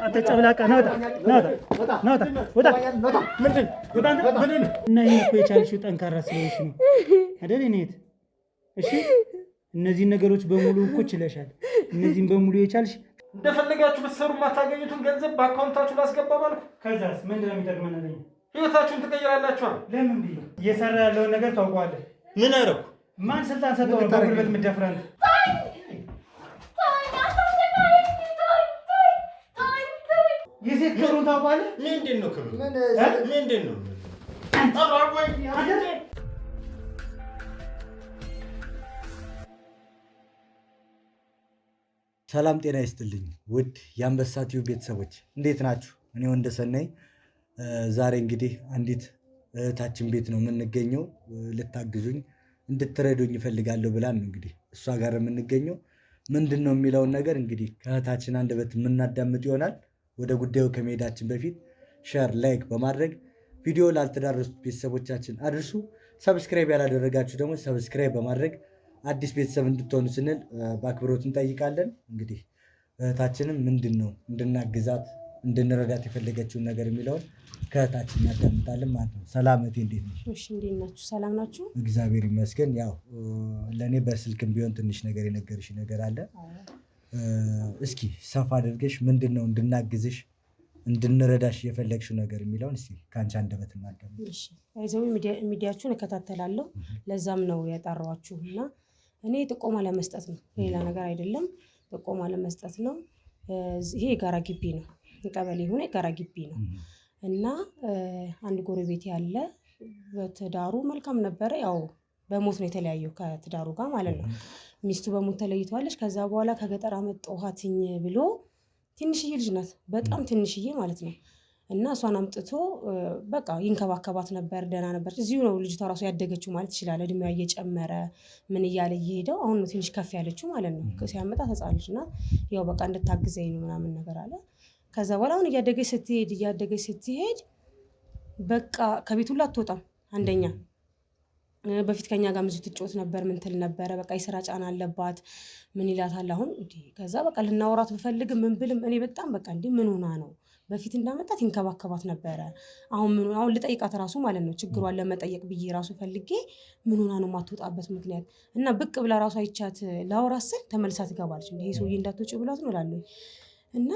አትጨብላቃ ናውጣ እና ይሄ እኮ የቻልሽው ጠንካራ ስለሆንሽ ነው አይደል? እኔት እሺ፣ እነዚህን ነገሮች በሙሉ እኮ ችለሻል። እነዚህን በሙሉ የቻልሽ እንደፈለጋችሁ ብትሰሩ የማታገኙትን ገንዘብ በአካውንታችሁ ላስገባ ማለት ከዛስ ምንድን ነው የሚጠቅመን? ህይወታችሁን ትቀይራላችኋል። ለምን ብዬ እየሰራ ያለውን ነገር ታውቀዋለህ። ምን አደረኩ? ማን ስልጣን ሰጠው ነው በጉልበት የምትደፍረን? የሴት ክብሩን ታውቀዋለህ? ምንድን ነው ክብሩ? ምንድን ነው? ሰላም ጤና ይስጥልኝ ውድ የአንበሳ ቲዩብ ቤተሰቦች እንዴት ናችሁ? እኔ ወንደሰናይ። ዛሬ እንግዲህ አንዲት እህታችን ቤት ነው የምንገኘው። ልታግዙኝ እንድትረዱኝ እፈልጋለሁ ብላን እንግዲህ እሷ ጋር የምንገኘው ምንድን ነው የሚለውን ነገር እንግዲህ ከእህታችን አንደበት የምናዳምጥ ይሆናል። ወደ ጉዳዩ ከመሄዳችን በፊት ሼር፣ ላይክ በማድረግ ቪዲዮ ላልተዳረሱት ቤተሰቦቻችን አድርሱ። ሰብስክራይብ ያላደረጋችሁ ደግሞ ሰብስክራይብ በማድረግ አዲስ ቤተሰብ እንድትሆኑ ስንል በአክብሮት እንጠይቃለን። እንግዲህ እህታችንም ምንድን ነው እንድናግዛት እንድንረዳት የፈለገችውን ነገር የሚለውን ከእህታችን እናዳምጣለን ማለት ነው። ሰላም እህቴ፣ እንዴት ነሽ? እሺ፣ እንዴት ናችሁ? ሰላም ናችሁ? እግዚአብሔር ይመስገን። ያው ለእኔ በስልክም ቢሆን ትንሽ ነገር የነገርሽ ነገር አለ። እስኪ ሰፋ አድርገሽ ምንድን ነው እንድናግዝሽ እንድንረዳሽ የፈለግሽው ነገር የሚለውን እስኪ ከአንቺ አንደበት እናዳምጥ። እሺ፣ ይዘው ሚዲያችሁን እከታተላለሁ። ለዛም ነው ያጣራኋችሁ እና እኔ ጥቆማ ለመስጠት ነው፣ ሌላ ነገር አይደለም። ጥቆማ ለመስጠት ነው። ይሄ የጋራ ግቢ ነው፣ ቀበሌ ሆነ የጋራ ግቢ ነው እና አንድ ጎረቤት ያለ በትዳሩ መልካም ነበረ። ያው በሞት ነው የተለያየው ከትዳሩ ጋር ማለት ነው። ሚስቱ በሞት ተለይተዋለች። ከዛ በኋላ ከገጠር አመጣኋትኝ ብሎ ትንሽዬ ልጅ ናት፣ በጣም ትንሽዬ ማለት ነው። እና እሷን አምጥቶ በቃ ይንከባከባት ነበር፣ ደህና ነበር። እዚሁ ነው ልጅቷ ራሱ ያደገችው ማለት ይችላል። እድሜዋ እየጨመረ ምን እያለ እየሄደው አሁን ነው ትንሽ ከፍ ያለችው ማለት ነው። ሲያመጣ ሕፃን ልጅ ናት። ያው በቃ እንድታግዘኝ ነው ምናምን ነገር አለ። ከዛ በኋላ አሁን እያደገች ስትሄድ በቃ ከቤት ሁሉ አትወጣም። አንደኛ በፊት ከኛ ጋር ብዙ ትጮት ነበር፣ ምን ትል ነበረ። በቃ የስራ ጫና አለባት። ምን ይላታል አሁን እንዲህ። ከዛ በቃ ልናወራት ብፈልግም ምን ብልም እኔ በጣም በቃ እንዲህ ምን ሆና ነው፣ በፊት እንዳመጣት ይንከባከባት ነበረ። አሁን ልጠይቃት ራሱ ማለት ነው ችግሯን ለመጠየቅ ብዬ ራሱ ፈልጌ ምን ሆና ነው የማትወጣበት ምክንያት እና ብቅ ብላ ራሱ አይቻት ላወራት ስል ተመልሳ ትገባለች። እንዲህ ሰውዬ እንዳትወጪ ብሏት ነው እላለሁ እና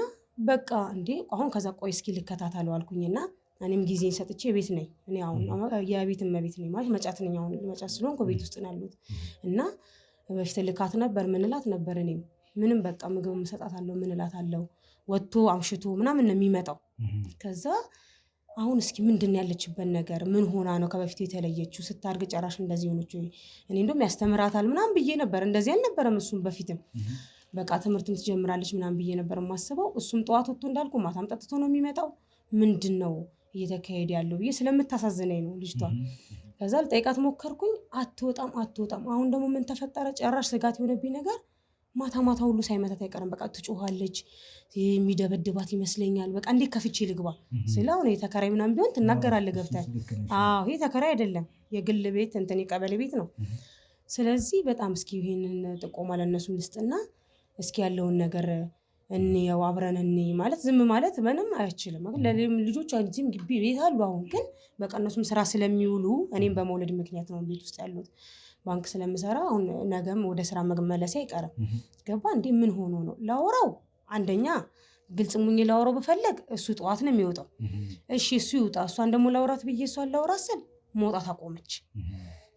በቃ እንዴ አሁን ከዛ ቆይ እስኪ ልከታተለው አልኩኝና እኔም ጊዜ ሰጥቼ ቤት ነኝ። እኔ አሁን የቤት እመቤት ነኝ ማለት መጫት ነኝ። አሁን መጫት ስለሆንኩ ቤት ውስጥ ነው ያሉት እና በፊት ልካት ነበር፣ ምን እላት ነበር። እኔም ምንም በቃ ምግብ እሰጣታለሁ፣ ምን እላታለሁ። ወጥቶ አምሽቶ ምናምን ነው የሚመጣው። ከዛ አሁን እስኪ ምንድን ያለችበት ነገር ምን ሆና ነው ከበፊቱ የተለየችው? ስታርግ ጨራሽ እንደዚህ ሆነች ወይ? እኔ እንደውም ያስተምራታል ምናምን ብዬ ነበር። እንደዚህ አልነበረም እሱም በፊትም በቃ ትምህርትም ትጀምራለች ምናምን ብዬ ነበር የማስበው። እሱም ጠዋት ወጥቶ እንዳልኩ ማታም ጠጥቶ ነው የሚመጣው። ምንድን ነው እየተካሄደ ያለው ብዬ ስለምታሳዝነኝ ነው ልጅቷ። ከዛ ልጠይቃት ሞከርኩኝ። አትወጣም። አሁን ደግሞ ምን ተፈጠረ? ጨራሽ ስጋት የሆነብኝ ነገር ማታ ሁሉ ሳይመታት አይቀርም። በቃ ትጮኻለች፣ የሚደበድባት ይመስለኛል። በቃ እንዴት ከፍቼ ልግባ ስለ አሁን የተከራይ ምናምን ቢሆን ትናገራለህ ገብተህ። አዎ ይሄ ተከራይ አይደለም፣ የግል ቤት እንትን የቀበሌ ቤት ነው። ስለዚህ በጣም እስኪ ይሄንን ጥቆማ ለእነሱም ልስጥና እስኪ ያለውን ነገር እንየው አብረን እንይ። ማለት ዝም ማለት ምንም አይችልም። ልጆች እዚህም ግቢ ቤት አሉ። አሁን ግን በቃ እነሱም ስራ ስለሚውሉ እኔም በመውለድ ምክንያት ነው ቤት ውስጥ ያሉት። ባንክ ስለምሰራ አሁን ነገም ወደ ስራ መመለሴ አይቀርም። ገባ እንዴ ምን ሆኖ ነው ላወራው? አንደኛ ግልጽ ሙኝ ላወራው በፈለግ እሱ ጠዋት ነው የሚወጣው። እሺ እሱ ይውጣ። እሷን ደግሞ ላውራት ብዬ እሷን ላውራት ስል መውጣት አቆመች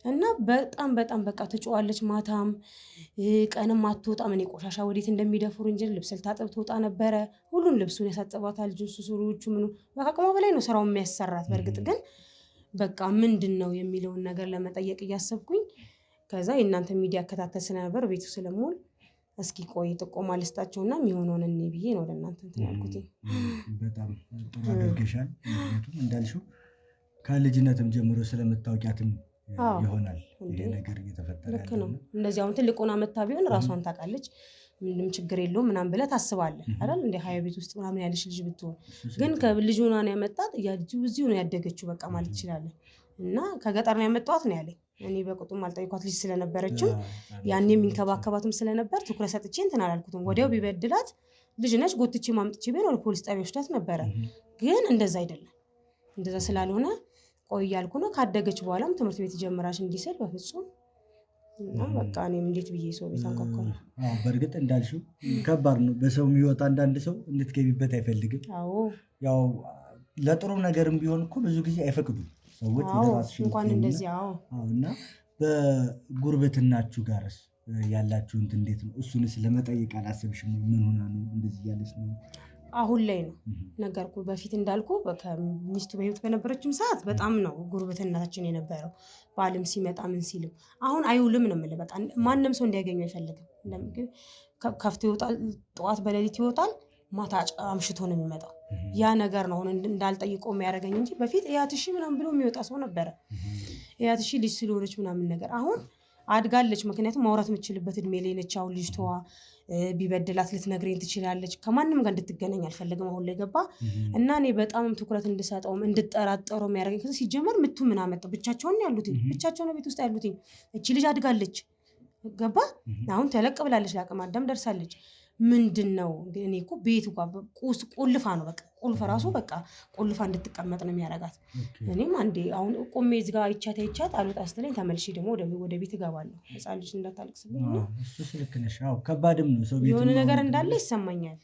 እና በጣም በቃ ትጮዋለች። ማታም ቀንም አትወጣም። እኔ ቆሻሻ ወዴት እንደሚደፉር እንጂ ልብስ ልታጠብ ትወጣ ነበረ። ሁሉን ልብሱን ያሳጥባታል፣ ጅንሱ ሱሪዎቹ ምኑ በአቅሟ በላይ ነው ስራውን የሚያሰራት። በእርግጥ ግን በቃ ምንድን ነው የሚለውን ነገር ለመጠየቅ እያሰብኩኝ ከዛ የእናንተ ሚዲያ እከታተል ስለነበር ቤቱ ስለምውል እስኪ ቆይ ጥቆማ ልስጣቸውና የሚሆነውን እኔ ብዬ ነው ለእናንተ እንትን ያልኩት። በጣም ጥሩ አድርገሻል። ምክንያቱም እንዳልሽው ከልጅነትም ጀምሮ ስለምታውቂያትም ይሆናል ይሄ ነገር እየተፈጠረ ልክ ነው። እንደዚህ አሁን ትልቁን አመታ ቢሆን ራሷን ታውቃለች፣ ምንም ችግር የለውም ምናምን ብለህ ታስባለህ አይደል? እንደ ሀያ ቤት ውስጥ ምናምን ያለች ልጅ ብትሆን ግን ከልጅ ሆና ነው ያመጣት። እዚሁ ነው ያደገችው በቃ ማለት ትችላለህ። እና ከገጠር ነው ያመጣት ነው ያለኝ። እኔ በቁጡም አልጠይኳት ልጅ ስለነበረችም ያኔ የሚንከባከባትም ስለነበር ትኩረት ሰጥቼ እንትን አላልኩትም። ወዲያው ቢበድላት ልጅ ነች ጎትቼ ማምጥቼ ቢሆን ወደ ፖሊስ ጣቢያ ወስዳት ነበረ። ግን እንደዛ አይደለም። እንደዛ ስላልሆነ ቆይ እያልኩ ነው። ካደገች በኋላም ትምህርት ቤት ጀምራሽ እንዲስል በፍጹም እና በቃ እኔም እንዴት ብዬ ሰው ቤት አንኳኳ። በእርግጥ እንዳልሽው ከባድ ነው። በሰው የሚወጣ አንዳንድ ሰው እንድትገቢበት አይፈልግም። ያው ለጥሩ ነገርም ቢሆን እኮ ብዙ ጊዜ አይፈቅዱም ሰዎች ለራስሽ እንኳን እንደዚህ። እና በጉርብትናችሁ ጋርስ ያላችሁ እንዴት ነው? እሱንስ ለመጠየቅ አላሰብሽም? ምን ሆና ነው እንደዚህ ያለች ነው? አሁን ላይ ነው ነገርኩ። በፊት እንዳልኩ ከሚስቱ በህይወት በነበረችም ሰዓት በጣም ነው ጉርብትናችን የነበረው። ባልም ሲመጣ ምን ሲልም አሁን አይውልም ነው የምልህ። በቃ ማንም ሰው እንዲያገኙ አይፈልግም። ከፍቶ ይወጣል፣ ጠዋት በሌሊት ይወጣል፣ ማታ አምሽቶ ነው የሚመጣው። ያ ነገር ነው አሁን እንዳልጠይቀው የሚያደርገኝ እንጂ በፊት እያትሽ ምናምን ብሎ የሚወጣ ሰው ነበረ። እያትሽ ልጅ ስለሆነች ምናምን ነገር አሁን አድጋለች። ምክንያቱም ማውራት የምችልበት እድሜ ላይ ነች። አሁን ልጅቷ ቢበድላት ልትነግረኝ ትችላለች። ከማንም ጋር እንድትገናኝ አልፈልግም አሁን ላይ ገባ እና እኔ በጣም ትኩረት እንድሰጠውም እንድጠራጠረው የሚያደርገኝ ሲጀመር ምቱ ምን አመጣው? ብቻቸውን ያሉትኝ ብቻቸውን ቤት ውስጥ ያሉትኝ። እቺ ልጅ አድጋለች ገባ አሁን ተለቅ ብላለች፣ ለአቅመ አዳም ደርሳለች። ምንድን ነው እኔ እኮ ቤት ቁልፋ ነው በቃ ቁልፍ ራሱ በቃ ቁልፋ እንድትቀመጥ ነው የሚያደርጋት። እኔም አንዴ አሁን ቆሜ እዚህ ጋር አይቻት አልወጣ ስትለኝ ተመልሼ ደግሞ ወደ ቤት እገባለሁ። ህፃን ልጅ እንዳታለቅስብኝ ነው። እሱስ ልክ ነሽ። አዎ ከባድም ነው ሰው ቤት የሆነ ነገር እንዳለ ይሰማኛል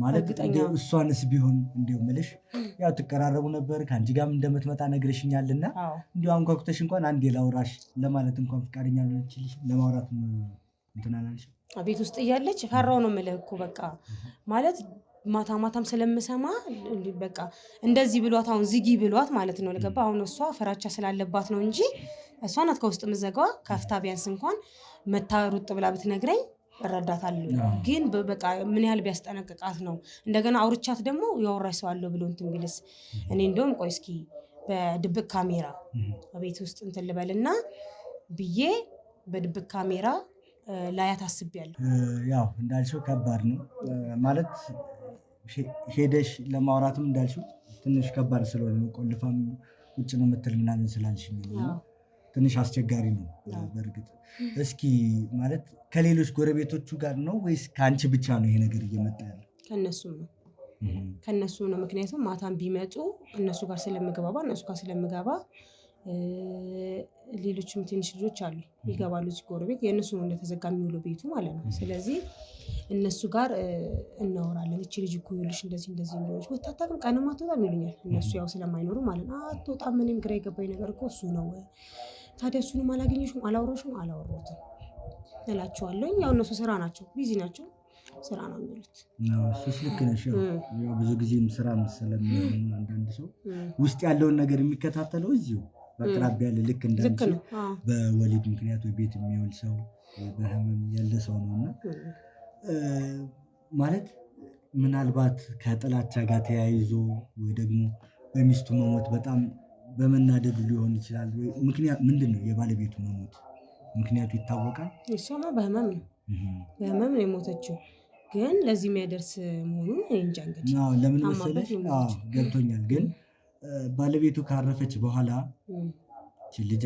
ማለት እሷንስ ቢሆን እንዲሁ ምልሽ ያው ትቀራረቡ ነበር ከአንቺ ጋርም እንደምትመጣ ነግረሽኛልና እንዲሁ አንኳኩተሽ እንኳን አንዴ ላውራሽ ለማለት እንኳን ፈቃደኛ አልሆነችልሽም? ለማውራት እንትን አላለሽም? ቤት ውስጥ እያለች ፈራው ነው የምልህ እኮ በቃ ማለት ማታም ስለምሰማ በቃ እንደዚህ ብሏት አሁን ዝጊ ብሏት ማለት ነው ለገባ አሁን እሷ ፍራቻ ስላለባት ነው እንጂ እሷ ናት ከውስጥ ምዘጋዋ። ከፍታ ቢያንስ እንኳን መታሩጥ ብላ ብትነግረኝ እረዳታለሁ። ግን በቃ ምን ያህል ቢያስጠነቅቃት ነው እንደገና አውርቻት ደግሞ ያወራሽ ሰው አለው ብሎ እንትን ቢልስ። እኔ እንደውም ቆይ እስኪ በድብቅ ካሜራ ቤት ውስጥ እንትን ልበልና ብዬ በድብቅ ካሜራ ላያት አስቤያለሁ። ያው እንዳልሽው ከባድ ነው ማለት ሄደሽ ለማውራትም እንዳልሽው ትንሽ ከባድ ስለሆነ ነው። ቆልፋም ውጭ ነው የምትል ምናምን ስላልሽኝ ትንሽ አስቸጋሪ ነው። በእርግጥ እስኪ ማለት ከሌሎች ጎረቤቶቹ ጋር ነው ወይስ ከአንቺ ብቻ ነው ይሄ ነገር እየመጣ ያለው? ከነሱ ነው። ምክንያቱም ማታም ቢመጡ እነሱ ጋር ስለምገባ ሌሎችም ትንሽ ልጆች አሉ ይገባሉ እዚህ ጎረቤት። የእነሱ ነው እንደተዘጋ የሚውለው ቤቱ ማለት ነው። ስለዚህ እነሱ ጋር እናወራለን። እቺ ልጅ እኮ ይኸውልሽ እንደዚህ እንደሆነች ወጣ አታውቅም፣ ቀንም አትወጣም ይሉኛል እነሱ ያው ስለማይኖሩ ማለት ነው። አትወጣም። ምንም ግራ የገባኝ ነገር እኮ እሱ ነው። ታዲያ እሱንም አላገኘሽም? አላወራሽም? አላወራሁትም እላቸዋለሁ። ያው እነሱ ስራ ናቸው፣ ቢዚ ናቸው፣ ስራ ነው የሚሉት። እሱስ ልክ ነሽ። ያው ብዙ ጊዜም ስራ ስለሚሆን አንዳንድ ሰው ውስጥ ያለውን ነገር የሚከታተለው እዚሁ በአቅራቢያ ያለ ልክ እንዳንቺ በወሊድ ምክንያት ወይ ቤት የሚውል ሰው በህመም ያለ ሰው ነውና ማለት ምናልባት ከጥላቻ ጋር ተያይዞ ወይ ደግሞ በሚስቱ መሞት በጣም በመናደዱ ሊሆን ይችላል። ወይ ምክንያት ምንድን ነው የባለቤቱ መሞት ምክንያቱ ይታወቃል? እሷማ በህመም ነው የሞተችው። ግን ለዚህ የሚያደርስ መሆኑን እንጃ። እንግዲህ ለምን መሰለሽ ገብቶኛል። ግን ባለቤቱ ካረፈች በኋላ ልጅ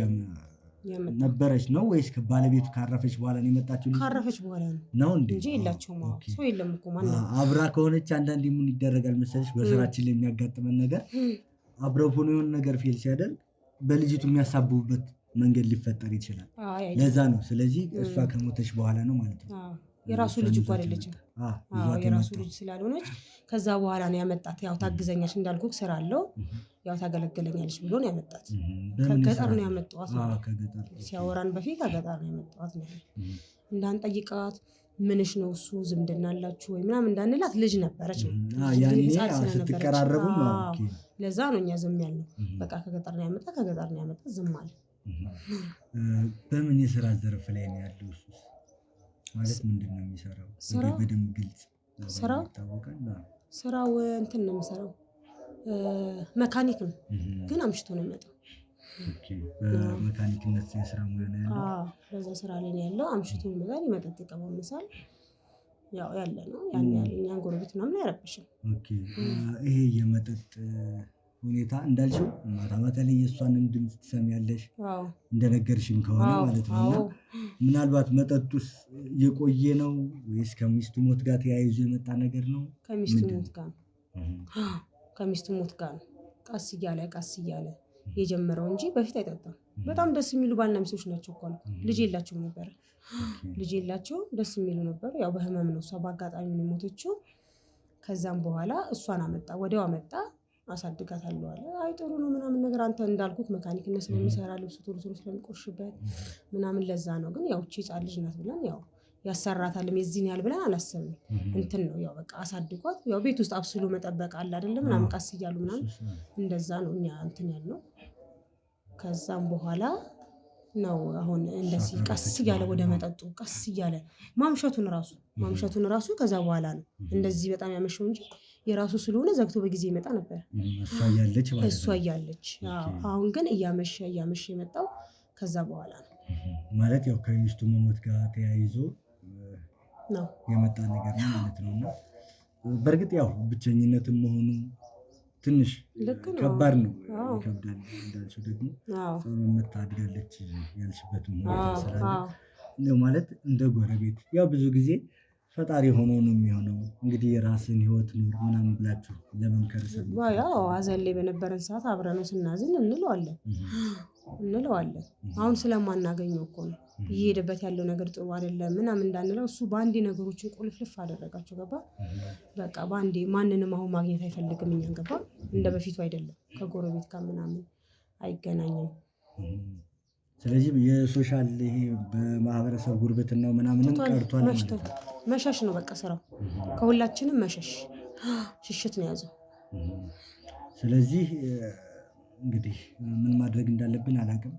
ነበረች ነው ወይስ ባለቤቱ ካረፈች በኋላ ነው የመጣችው? ካረፈች በኋላ ነው እንጂ የላቸውም። ሰው የለም እኮ ማን ነው። አብራ ከሆነች አንዳንዴ ምን ይደረጋል መሰለሽ፣ በስራችን ላይ የሚያጋጥመን ነገር አብረው ሆኖ የሆነ ነገር ፌል ሲያደርግ በልጅቱ የሚያሳብቡበት መንገድ ሊፈጠር ይችላል። ለዛ ነው። ስለዚህ እሷ ከሞተች በኋላ ነው ማለት ነው። የራሱ ልጅ እኮ አይደለችም። የራሱ ልጅ ስላልሆነች ከዛ በኋላ ነው ያመጣት። ያው ታግዘኛሽ እንዳልኩ ስራ አለው ያው ታገለግለኛለች ብሎ ነው ያመጣት። ከገጠር ነው ያመጣት። ሲያወራን በፊት ከገጠር ነው ያመጣት ነው። እንዳንጠይቃት ምንሽ ነው እሱ ዝምድና አላችሁ ወይ ምናምን እንዳንላት ልጅ ነበረች ነው ያኔ ስትቀራረቡ ነው። ለዛ ነው እኛ ዝም ያልነው። በቃ ከገጠር ነው ያመጣት፣ ከገጠር ነው ያመጣት፣ ዝም አለ። በምን የስራ ዘርፍ ላይ ነው ያለው እሱ? ማለት ምንድን ነው የሚሰራው? በደንብ ግልጽ ስራው እንትን ነው የሚሰራው፣ መካኒክ ነው። ግን አምሽቶ ነው የሚመጣው። በመካኒክነት የስራ ሙያ ነው ያለው። በዛ ስራ ላይ ነው ያለው። አምሽቶ ይመጣል፣ ይመጠጥ ይቀማምሳል። ያው ያለ ነው ያን ያለ እኛን ጎረቤት ምናምን አይረብሽም። ይሄ የመጠጥ ሁኔታ እንዳልሽው ማታ ማታ ላይ የእሷንም ድምፅ ትሰሚያለሽ እንደነገርሽን ከሆነ ማለት ነው። እና ምናልባት መጠጡስ የቆየ ነው ወይስ ከሚስቱ ሞት ጋር ተያይዞ የመጣ ነገር ነው? ከሚስቱ ሞት ጋር ነው። ከሚስቱ ሞት ጋር ነው ቀስ እያለ የጀመረው እንጂ በፊት አይጠጣም። በጣም ደስ የሚሉ ባልና ሚስቶች ናቸው እኮ አልኩ። ልጅ የላቸውም ነበር። ልጅ የላቸው ደስ የሚሉ ነበሩ። ያው በህመም ነው እሷ በአጋጣሚ ነው የሞተችው። ከዛም በኋላ እሷን ወዲያው አመጣ አሳድጋታለሁ አለ። አይ ጥሩ ነው ምናምን ነገር አንተ እንዳልኩት መካኒክነት ስለሚሰራ ልብሱ ቶሎ ስለሚቆሽበት ምናምን ለዛ ነው። ግን ያው እቺ ህፃን ልጅ ናት ብለን ያው ያሰራታልም የዚህን ያህል ብለን አላሰብንም። እንትን ነው ያው በቃ አሳድጓት ያው ቤት ውስጥ አብስሎ መጠበቅ አለ አይደለም ምናምን ቀስ እያሉ ምናምን እንደዛ ነው እኛ እንትን ያልነው። ከዛም በኋላ ነው አሁን እንደዚህ ቀስ እያለ ወደ መጠጡ ቀስ እያለ ማምሸቱን ራሱ ከዛ በኋላ ነው እንደዚህ በጣም ያመሸው እንጂ የራሱ ስለሆነ ዘግቶ በጊዜ ይመጣ ነበር እሷ እያለች። አሁን ግን እያመሸ የመጣው ከዛ በኋላ ነው ማለት ያው ከሚስቱ መሞት ጋር ተያይዞ ነው የመጣ ነገር ነው ማለት ነው። እና በእርግጥ ያው ብቸኝነትም መሆኑ ትንሽ ከባድ ነው፣ ይከብዳል። እንዳልሽው ደግሞ መታድጋለች ያልሽበትም ሁኔታ ስላለ ማለት እንደ ጎረቤት ያው ብዙ ጊዜ ፈጣሪ ሆኖ ነው የሚሆነው። እንግዲህ የራስን ህይወት ኑር ምናምን ብላችሁ ለመምከር ያው ሀዘን ላይ በነበረን ሰዓት አብረነው ስናዝን እንለዋለን። አሁን ስለማናገኘው እኮ ነው እየሄደበት ያለው ነገር ጥሩ አይደለም ምናምን እንዳንለው እሱ በአንዴ ነገሮችን ቁልፍልፍ አደረጋቸው። ገባ በቃ በአንዴ ማንንም አሁን ማግኘት አይፈልግም። እኛን ገባ እንደ በፊቱ አይደለም። ከጎረቤት ጋር ምናምን አይገናኝም። ስለዚህ የሶሻል ይሄ በማህበረሰብ ጉርብትናው ምናምንም ቀርቷል። መሸሽ ነው በቃ ስራው። ከሁላችንም ሽሽት ነው ያዘው። ስለዚህ እንግዲህ ምን ማድረግ እንዳለብን አላውቅም።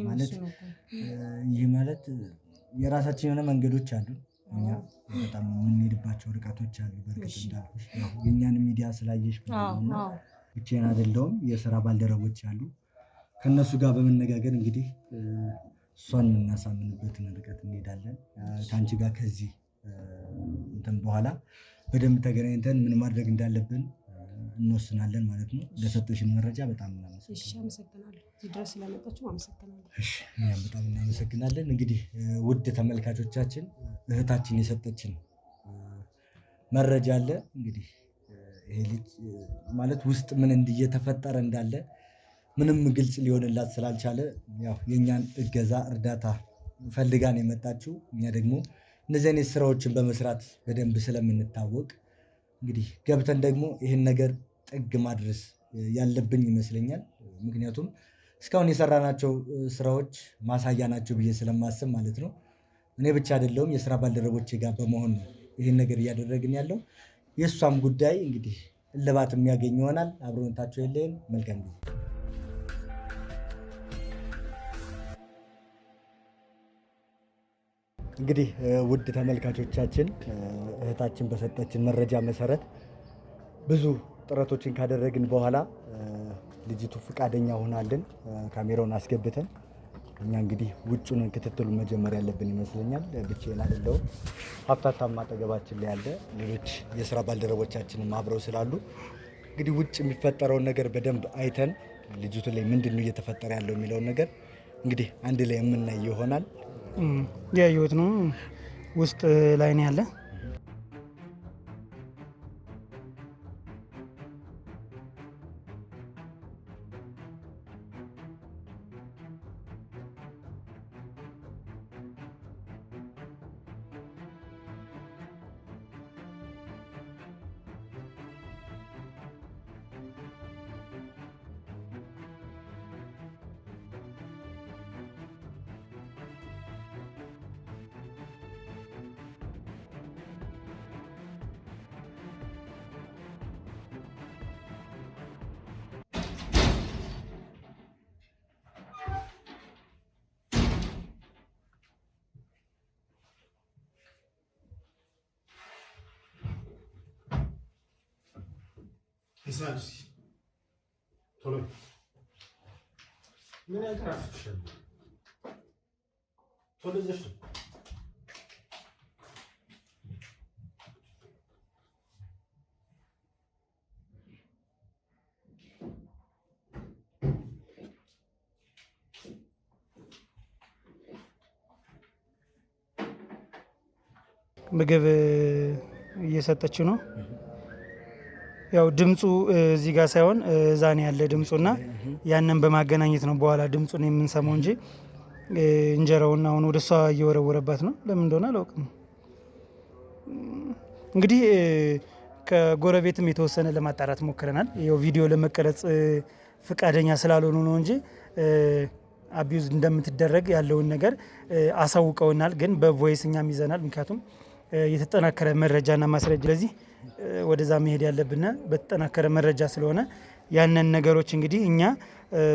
ማለት ይህ ማለት የራሳችን የሆነ መንገዶች አሉ። እኛ በጣም የምንሄድባቸው ርቀቶች አሉ። በእርግጥ እንዳልኩሽ የእኛን ሚዲያ ስላየሽ ብቻዬን አይደለሁም። የስራ ባልደረቦች አሉ። ከእነሱ ጋር በመነጋገር እንግዲህ እሷን የምናሳምንበትን ርቀት እንሄዳለን። ከአንቺ ጋር ከዚህ እንትን በኋላ በደንብ ተገናኝተን ምን ማድረግ እንዳለብን እንወስናለን ማለት ነው። ለሰጠሽን መረጃ በጣም እናመሰግናለን። እዚህ ድረስ ስለመጣችሁ አመሰግናለሁ። እኛም በጣም እናመሰግናለን። እንግዲህ ውድ ተመልካቾቻችን እህታችን የሰጠችን መረጃ አለ። እንግዲህ ይሄ ልጅ ማለት ውስጥ ምን እየተፈጠረ እንዳለ ምንም ግልጽ ሊሆንላት ስላልቻለ ያው የእኛን እገዛ እርዳታ ፈልጋን የመጣችው። እኛ ደግሞ እነዚህ አይነት ስራዎችን በመስራት በደንብ ስለምንታወቅ እንግዲህ ገብተን ደግሞ ይህን ነገር ጥግ ማድረስ ያለብን ይመስለኛል። ምክንያቱም እስካሁን የሰራናቸው ስራዎች ማሳያ ናቸው ብዬ ስለማስብ ማለት ነው። እኔ ብቻ አይደለሁም የስራ ባልደረቦቼ ጋር በመሆን ነው ይህን ነገር እያደረግን ያለው። የእሷም ጉዳይ እንግዲህ እልባት የሚያገኝ ይሆናል። አብሮነታቸው የለየም። መልካም ጊዜ። እንግዲህ ውድ ተመልካቾቻችን እህታችን በሰጠችን መረጃ መሰረት ብዙ ጥረቶችን ካደረግን በኋላ ልጅቱ ፈቃደኛ ሆናልን ካሜራውን አስገብተን እኛ እንግዲህ ውጭውን ክትትሉን መጀመር ያለብን ይመስለኛል። ብቻዬን አይደለሁም። ሀብታታም አጠገባችን ላይ ያለ ሌሎች የስራ ባልደረቦቻችንም አብረው ስላሉ እንግዲህ ውጭ የሚፈጠረውን ነገር በደንብ አይተን ልጅቱ ላይ ምንድን ነው እየተፈጠረ ያለው የሚለውን ነገር እንግዲህ አንድ ላይ የምናይ ይሆናል። ያየሁት ነው ውስጥ ላይ ነው ያለ። Güzel. Tolay. Nereye taraf düşelim? Tolay düştüm. ምግብ እየሰጠችው ነው። ያው ድምፁ እዚህ ጋር ሳይሆን እዛ ነው ያለ ድምፁና ያንን በማገናኘት ነው በኋላ ድምፁን የምንሰማው እንጂ እንጀራውና አሁን ወደ እሷ እየወረወረባት ነው። ለምን እንደሆነ አላውቅም። እንግዲህ ከጎረቤትም የተወሰነ ለማጣራት ሞክረናል። ይኸው ቪዲዮ ለመቀረጽ ፍቃደኛ ስላልሆኑ ነው እንጂ አቢዩዝ እንደምትደረግ ያለውን ነገር አሳውቀውናል። ግን በቮይስ እኛም ይዘናል። ምክንያቱም የተጠናከረ መረጃና ማስረጃ፣ ስለዚህ ወደዛ መሄድ ያለብን በተጠናከረ መረጃ ስለሆነ ያንን ነገሮች እንግዲህ እኛ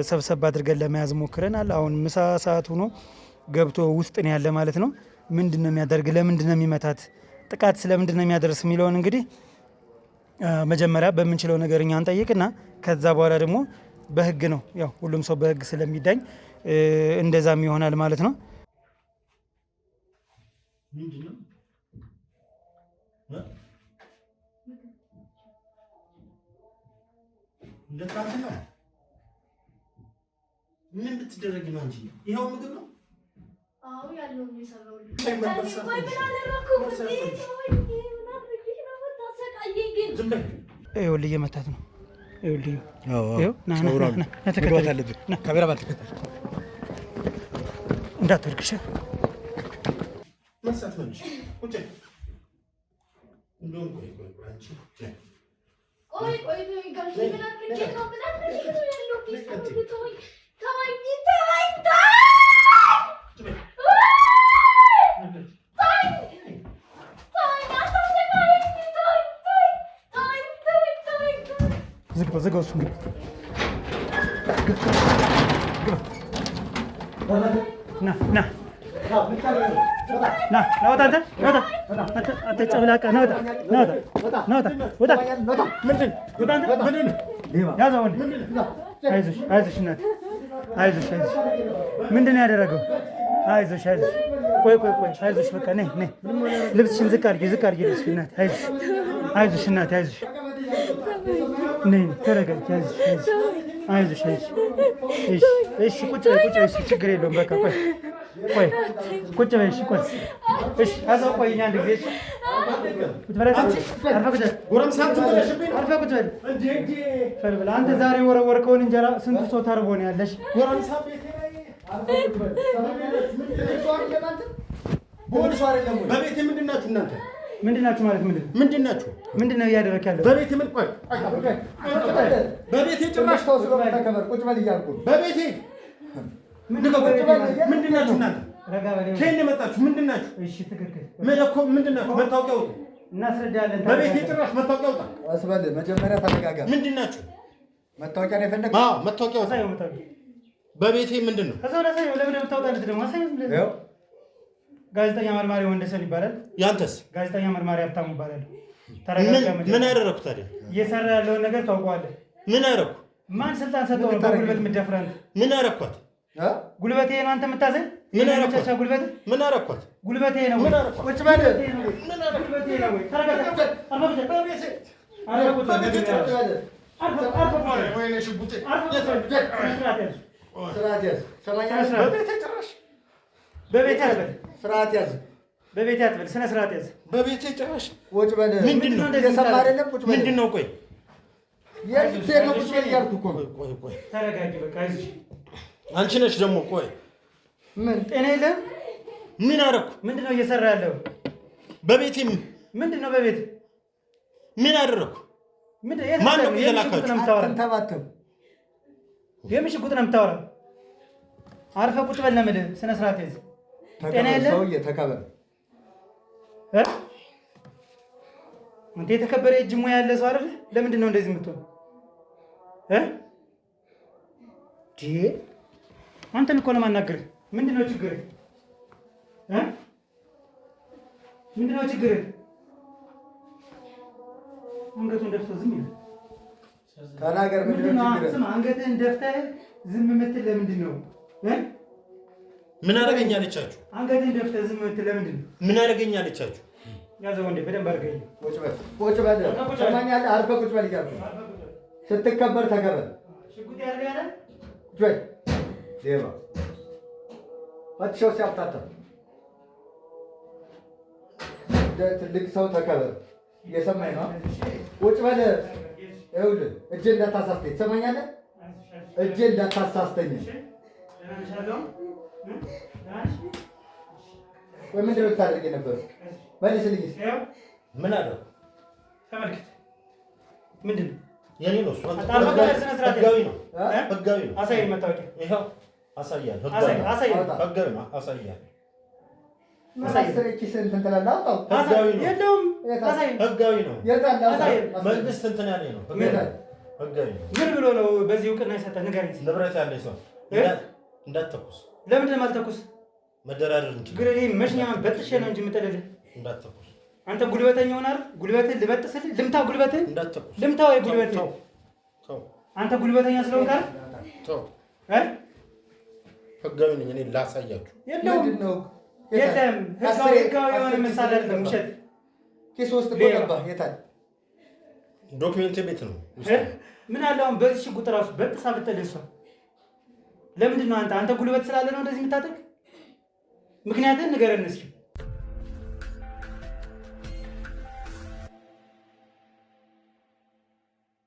ሰብሰብ አድርገን ለመያዝ ሞክረናል። አሁን ምሳ ሰዓት ሆኖ ገብቶ ውስጥ ነው ያለ ማለት ነው። ምንድን ነው የሚያደርግ፣ ለምንድን ነው የሚመታት፣ ጥቃት ስለምንድን ነው የሚያደርስ የሚለውን እንግዲህ መጀመሪያ በምንችለው ነገር እኛ እንጠይቅና ከዛ በኋላ ደግሞ በህግ ነው ያው ሁሉም ሰው በህግ ስለሚዳኝ እንደዛም ይሆናል ማለት ነው። ምን ብትደረግ ነው እንጂ ይሄው ምግብ ነው። አዎ ያለው ነው የሰራው። ይኸውልህ እየመታት ነው። ይኸውልህ እንዳትወድቅሽ መሳት ነው። ቁጭ እንደውም ቆይ ዝጋው እሱን ምንድን ነው ያደረገው? አይዞሽ ቆይ አይዞሽ በቃ ነይ ልብስሽን ዝቅ አድርጊ ልብስሽን አይዞሽ እናቴ አይዞሽ ነይ ተረጋጊ አይዞሽ እሺ ቁጭ በይ እሺ ችግር የለውም በቃ ቆይ ቁጭ በይ እሺ ቆይ እሺ አዛው ቆይ እኛ አንድ ጊዜ አንተ ዛሬ ወረወርከውን እንጀራ ስንት ሰው ተርቦ ነው ያለሽ? በቤቴ ምንድን ናችሁ እናንተ? ምንድን ናችሁ ማለት ምንድን ነው እያደረክ ያለው? በቤቴ ምን ቆይ በቤቴ ጭራሽ ቁጭ በል እያልኩ በቤቴ ምንድን ናችሁ እናንተ? ከእኔ መጣችሁ ምንድን ናችሁ? እሺ ትክክል ምንድን ናችሁ? መታወቂያ አውጡ እናስረዳለን። በቤቴ ጭራሽ መታወቂያ አውጣ። አስበል መጀመሪያ ተረጋጋ። ምንድን ናችሁ? መታወቂያ ነው የፈለግህ? አዎ መታወቂያ አውጣ። በቤቴ ምንድን ነው? ከዛው ላይ ለምን የምታወጣለት ደግሞ አሳየው። ጋዜጠኛ መርማሪ ወንደሰን ይባላል። ያንተስ? ጋዜጠኛ መርማሪ ሀብታሙ ይባላል። ተረጋጋ። ምን አደረኩ ታዲያ? እየሰራ ያለውን ነገር ታውቀዋለህ። ምን አደረኩ? ማን ስልጣን ሰጠው ነው በጉልበት የምትደፍረን? ምን አደረኳት? ጉልበቴ ነው አንተ የምታዘኝ? ምን አደረኳት? ጉልበቴ ምን አደረኳት? ጉልበቴ ነው። ምን አደረኳት? ቁጭ በል። ምን አደረኳት? ጉልበቴ ነው ወይ? ተረጋጋ። በቤቴ አትበል፣ ስነ ስርዓት ያዝ። በቤቴ ጭራሽ ቁጭ በል። ምንድን ነው? እየሰማህ አይደለም? ቁጭ በል። ምንድን ነው? ቆይ የት ነው? ቁጭ በል እያልኩህ እኮ ነው። ቆይ ተረጋጊ፣ በቃ አይዞሽ። አንቺ ነሽ ደግሞ። ቆይ ምን ጤና የለህም? ምን አደረኩ? ምንድን ነው እየሰራ ያለው? በቤቴ ምንድን ነው? በቤት ምን አደረኩ? ማን ነው የላካችሁ? አትንተባተብ። የምን ሽጉጥ ነው የምታወራው? አርፈህ ቁጭ በል ነው የምልህ። ስነ ስርዓት ያዝ። ጤና የለህም? ሰውዬ ተከበር። አንተ የተከበረ እጅ ሙያ ያለ ሰው አይደል? ለምንድን ነው እንደዚህ የምትሆን? አንተን እኮ ነው የማናግርህ። ምንድን ነው ችግርህ? ምንድን ነው ችግርህ? አንገቱን ደፍቶ ዝም ይላል። ተናገር። ምንድን ነው ችግርህ? ስማ፣ አንገትህን ደፍተህ ዝም የምትል ለምንድን ነው? ምን አደረገኛለቻችሁ? አንገትህን ደፍተህ ዝም የምትል ለምንድን ነው? ምን አደረገኛለቻችሁ? ያዘው ወንዴ፣ በደንብ አድርገኝ። ቁጭ በል። ሰማኛለህ? አርፈህ ቁጭ በል እያልኩህ ስትከበር ተከበር። ሽጉጥ ያደርግ ያለ ቁጭ በል። ሌባ ፈትሸው ሲያፍታታ እንደ ትልቅ ሰው ተከበር። እየሰማኝ ነው። ቁጭ በል። ይኸውልህ እጄን እንዳታሳስተኝ ትሰማኛለህ? እጄን እንዳታሳስተኝ። ወይ ምንድን ነው ልታደርግ የነበረው? መልስልኝ። ምን አለው? ተመልከት። ምንድን ነው? የኔ ነው። ህጋዊ ነው። ህጋዊ ነው። አሳየኝ መታወቂያ። ይኸው አሳያለሁ። አሳየኝ። ህጋዊ ነው። አሳያለሁ። ኪስህን እንትን ትላለህ። አውጣው። ህጋዊ ነው። የለውም። አሳየኝ። ህጋዊ ነው። የት አለ? መንግስት እንትን ያለኝ ነው። ህጋዊ ነው። ምን ብሎ ነው በዚህ እውቅና የሰጠህ? ንገረኝ። ንብረት ያለኝ ሰው እንዳትተኩስ። ለምንድን ነው የማልተኩስ? መደራደር እንችላለን። ችግር የለም። መሽኛውን በጥሼ ነው እንጂ የምጥልልህ። እንዳትተኩስ። አንተ ጉልበተኛ ሆናል። ጉልበትህን ልበጥስልህ? ልምታ ጉልበትህን? እንዳትተኩስ። ልምታ ወይ ጉልበትህን? አንተ ጉልበተኛ ስለሆንክ አይደል? ተው። ህጋዊ ነኝ እኔ ላሳያችሁ። የለውም። የለም። ህጋዊ የሆነ መሳሪያ አይደለም። ውሸት። ኪስ ውስጥ እኮ ገባህ። የት አለ? ዶክሜንት ቤት ነው። ምን አለ አሁን በዚህ ሽጉጥ እራሱ በጥሳ ብትጥልህ እሷ ለምንድን ነው አንተ ጉልበት ስላለ ነው እንደዚህ የምታጠቅ? ምክንያቱም ንገረን እስኪ።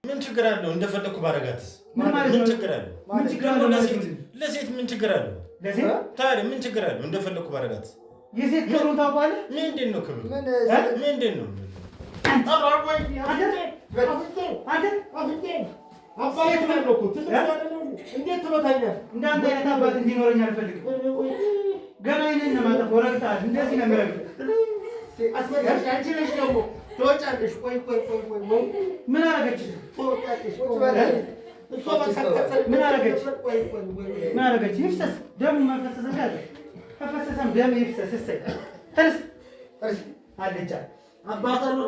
ምን ችግር አለው? እንደፈለኩ ባረጋትስ ምን ማለት ነው? ምን ችግር አለው? ምን ችግር አለው? ለሴት ምን ችግር አለው? ለሴት ታዲያ ምን ችግር አለው? እንደፈለኩ ባረጋትስ? የሴት ክብሩን ታውቀዋለህ? ምንድን ነው ክብሩ? ምንድን ነው? እንዴት ትሎታለህ? እንዳንተ አይነት አባት እንዲኖረኝ አልፈልግም። ገና ይህንን ነው የማጠፋው። ረግጠሃል። እንደዚህ ነው የሚረግጥ። አንቺ ነሽ ደግሞ ትወጫለሽ። ቆይ ምን አደረገች? ምን አደረገች? ምን አደረገች? ይፍሰስ ደሙ መፈሰስ ያለ ከፈሰሰም ደም ይፍሰስ። እሰይ ተነስ አለቻ አባቷ ነው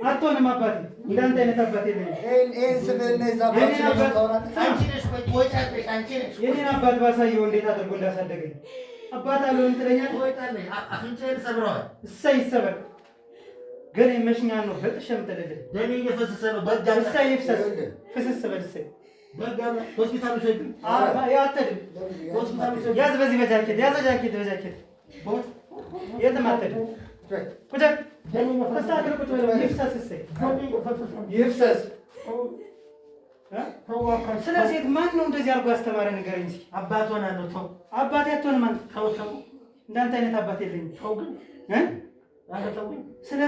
አትሆንም። አባቴ እንዳንተ አይነት አባት የለኝም። ይሄን ስምህን እዛ የኔን አባት ባሳየው እንዴት አድርጎ እንዳሳደገኝ አባት አልሆንም ትለኛለህ? አፍንጫዬን ሰብረዋል። እሰይ ይሰበር። ግን መሽኛን ነው በጥሽ የምጥልልህ። ደሜ እየፈሰሰ ነው። እሰይ ይፍሰስ። ፍስስ በል እሰይ። ሆስፒታሉ ሰዱ አትሄድም። ያዝ በዚህ በጃኬት ያዘ። ጃኬት በጃኬት የትም አትሄድም። ቁጭ ተስተካክል። ቁጭ በለው። ይፍሰስ። እሰይ ይፍሰስ። ስለ ሴት ማን ነው እንደዚህ አድርጎ ያስተማረ? ንገረኝ እስኪ። አባት ሆናለሁ። ተው አባቴ አትሆንም አንተ። ተው እንዳንተ አይነት አባት የለኝም። ተው ግን ስለ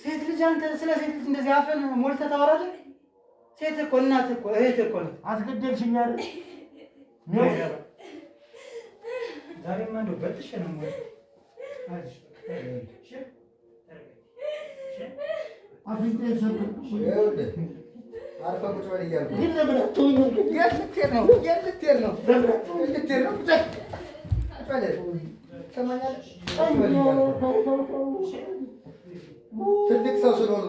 ሴት ልጅ አንተ ስለ ሴት ልጅ እንደዚህ አፈን ሞልተህ ታወራለህ? ሴት እኮ እናት እኮ እህት እኮ ነው። አስገደልሽኝ አይደል? ዛሬማ እንደው በጥሽ ነው ማለት አፍንጫዬን ሰብረሽ አርፈህ ቁጭ በል እያልኩህ ግን ለምን አትሆኝም? የት ልትሄድ ነው? የት ልትሄድ ነው? ልትሄድ ነው? ቁጭ በል ትሰማኛለህ? ቁጭ በል እያልኩህ ትልቅ ሰው ስለሆኑ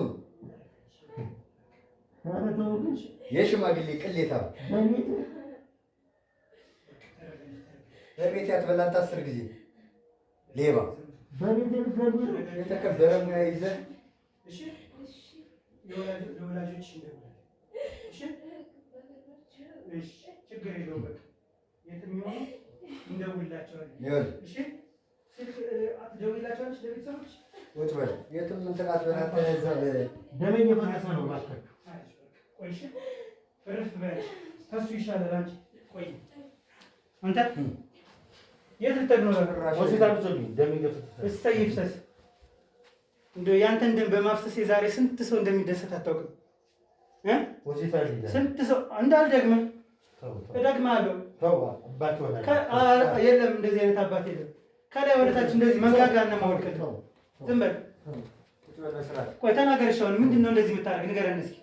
የሽማግሌ ቅሌታ በቤት ያትበላንት 10 ጊዜ ሌባ የተከበረ ሙያ ይዘህ ለወላጆች ችግር የለውም። በቃ የትም ይሆኑ እንደውላቸዋለን። እሺ ትደውይላቸዋለሽ ለቤተሰቦች? ቁጭ በል የትም እንትን አትበል። እዛ ደሜ እየፈሰሰ ነው። እባክህ ቆይ እሺ፣ እረፍ በል። ከእሱ ይሻላል። አንቺ ቆይ አንተ የት ልትሄድ ነው? ሆስፒታል ውሰዱኝ። ደሜ እየፈሰሰ እሰይ ይፍሰስ። እንደው ያንተን ደም በማፍሰስ የዛሬ ስንት ሰው እንደሚደሰት አታውቅም። ሆስፒታል ስንት ሰው እንዳልደግምህ እደግምሃለሁ። የለም እንደዚህ አይነት አባት የለም። ከላይ ወደታች እንደዚህ መንጋጋና ማወልቀት ነው። ዝም በል። ቆይ ተናገር። እሺ አሁን ምንድን ነው እንደዚህ የምታደርግ? ንገረን እስኪ።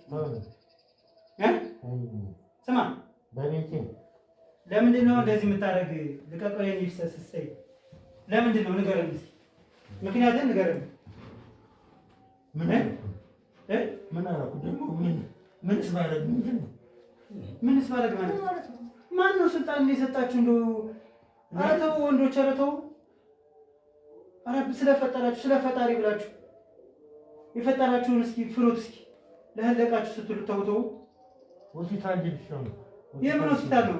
ስማ ለምንድን ነው እንደዚህ የምታደርግ? ልቀቀው። የኔ ይፍሰስ። እሰይ ለምንድን ነው? ንገረን እስኪ ምክንያቱም ንገረን። ምን አደረኩ ደግሞ? ምንስ ባደርግ ምንድን ነው? ምንስ ባደርግ ማለት ማን ነው ስልጣን የሰጣችሁ? እንደው ኧረ ተው ወንዶች፣ ኧረ ተው። ኧረ ስለፈጠራችሁ ስለ ፈጣሪ ብላችሁ የፈጠራችሁን እስኪ ፍሩት። እስኪ ለህለቃችሁ ስትሉ ተው ተው። ሆስፒታል ልጅ ነው። የምን ሆስፒታል ነው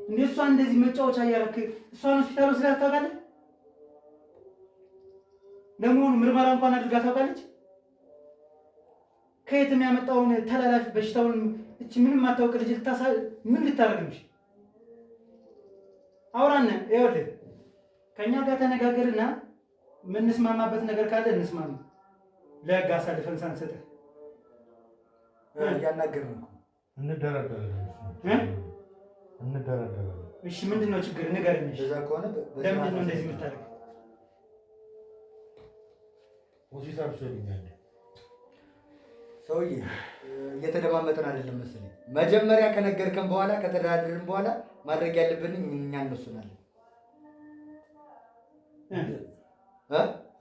እንዴ? እሷን እንደዚህ መጫወቻ እያደረክ እሷን ሆስፒታል ወስደህ ታውቃለህ? ለመሆኑ ምርመራ እንኳን አድርጋ ታውቃለች? ከየትም ያመጣውን ተላላፊ በሽታውን እቺ ምንም አታውቅ ልጅ ምን ልታደርግምሽ? አውራነ ይኸውልህ ከእኛ ጋር ተነጋገርና የምንስማማበት ነገር ካለ እንስማማ። ለህግ አሳልፈን ሳንሰጥህ እያናገርን ነው። እንደራደራለን። እሺ ምንድን ነው ችግር ንገረኝ። እዛ ከሆነ ለምንድን ነው እንደዚህ የምታደርገው? ሆስፒታል ሰውዬ እየተደማመጠን አይደለም መሰለኝ። መጀመሪያ ከነገርከን በኋላ ከተደራደርን በኋላ ማድረግ ያለብን እኛ እንወስናለን።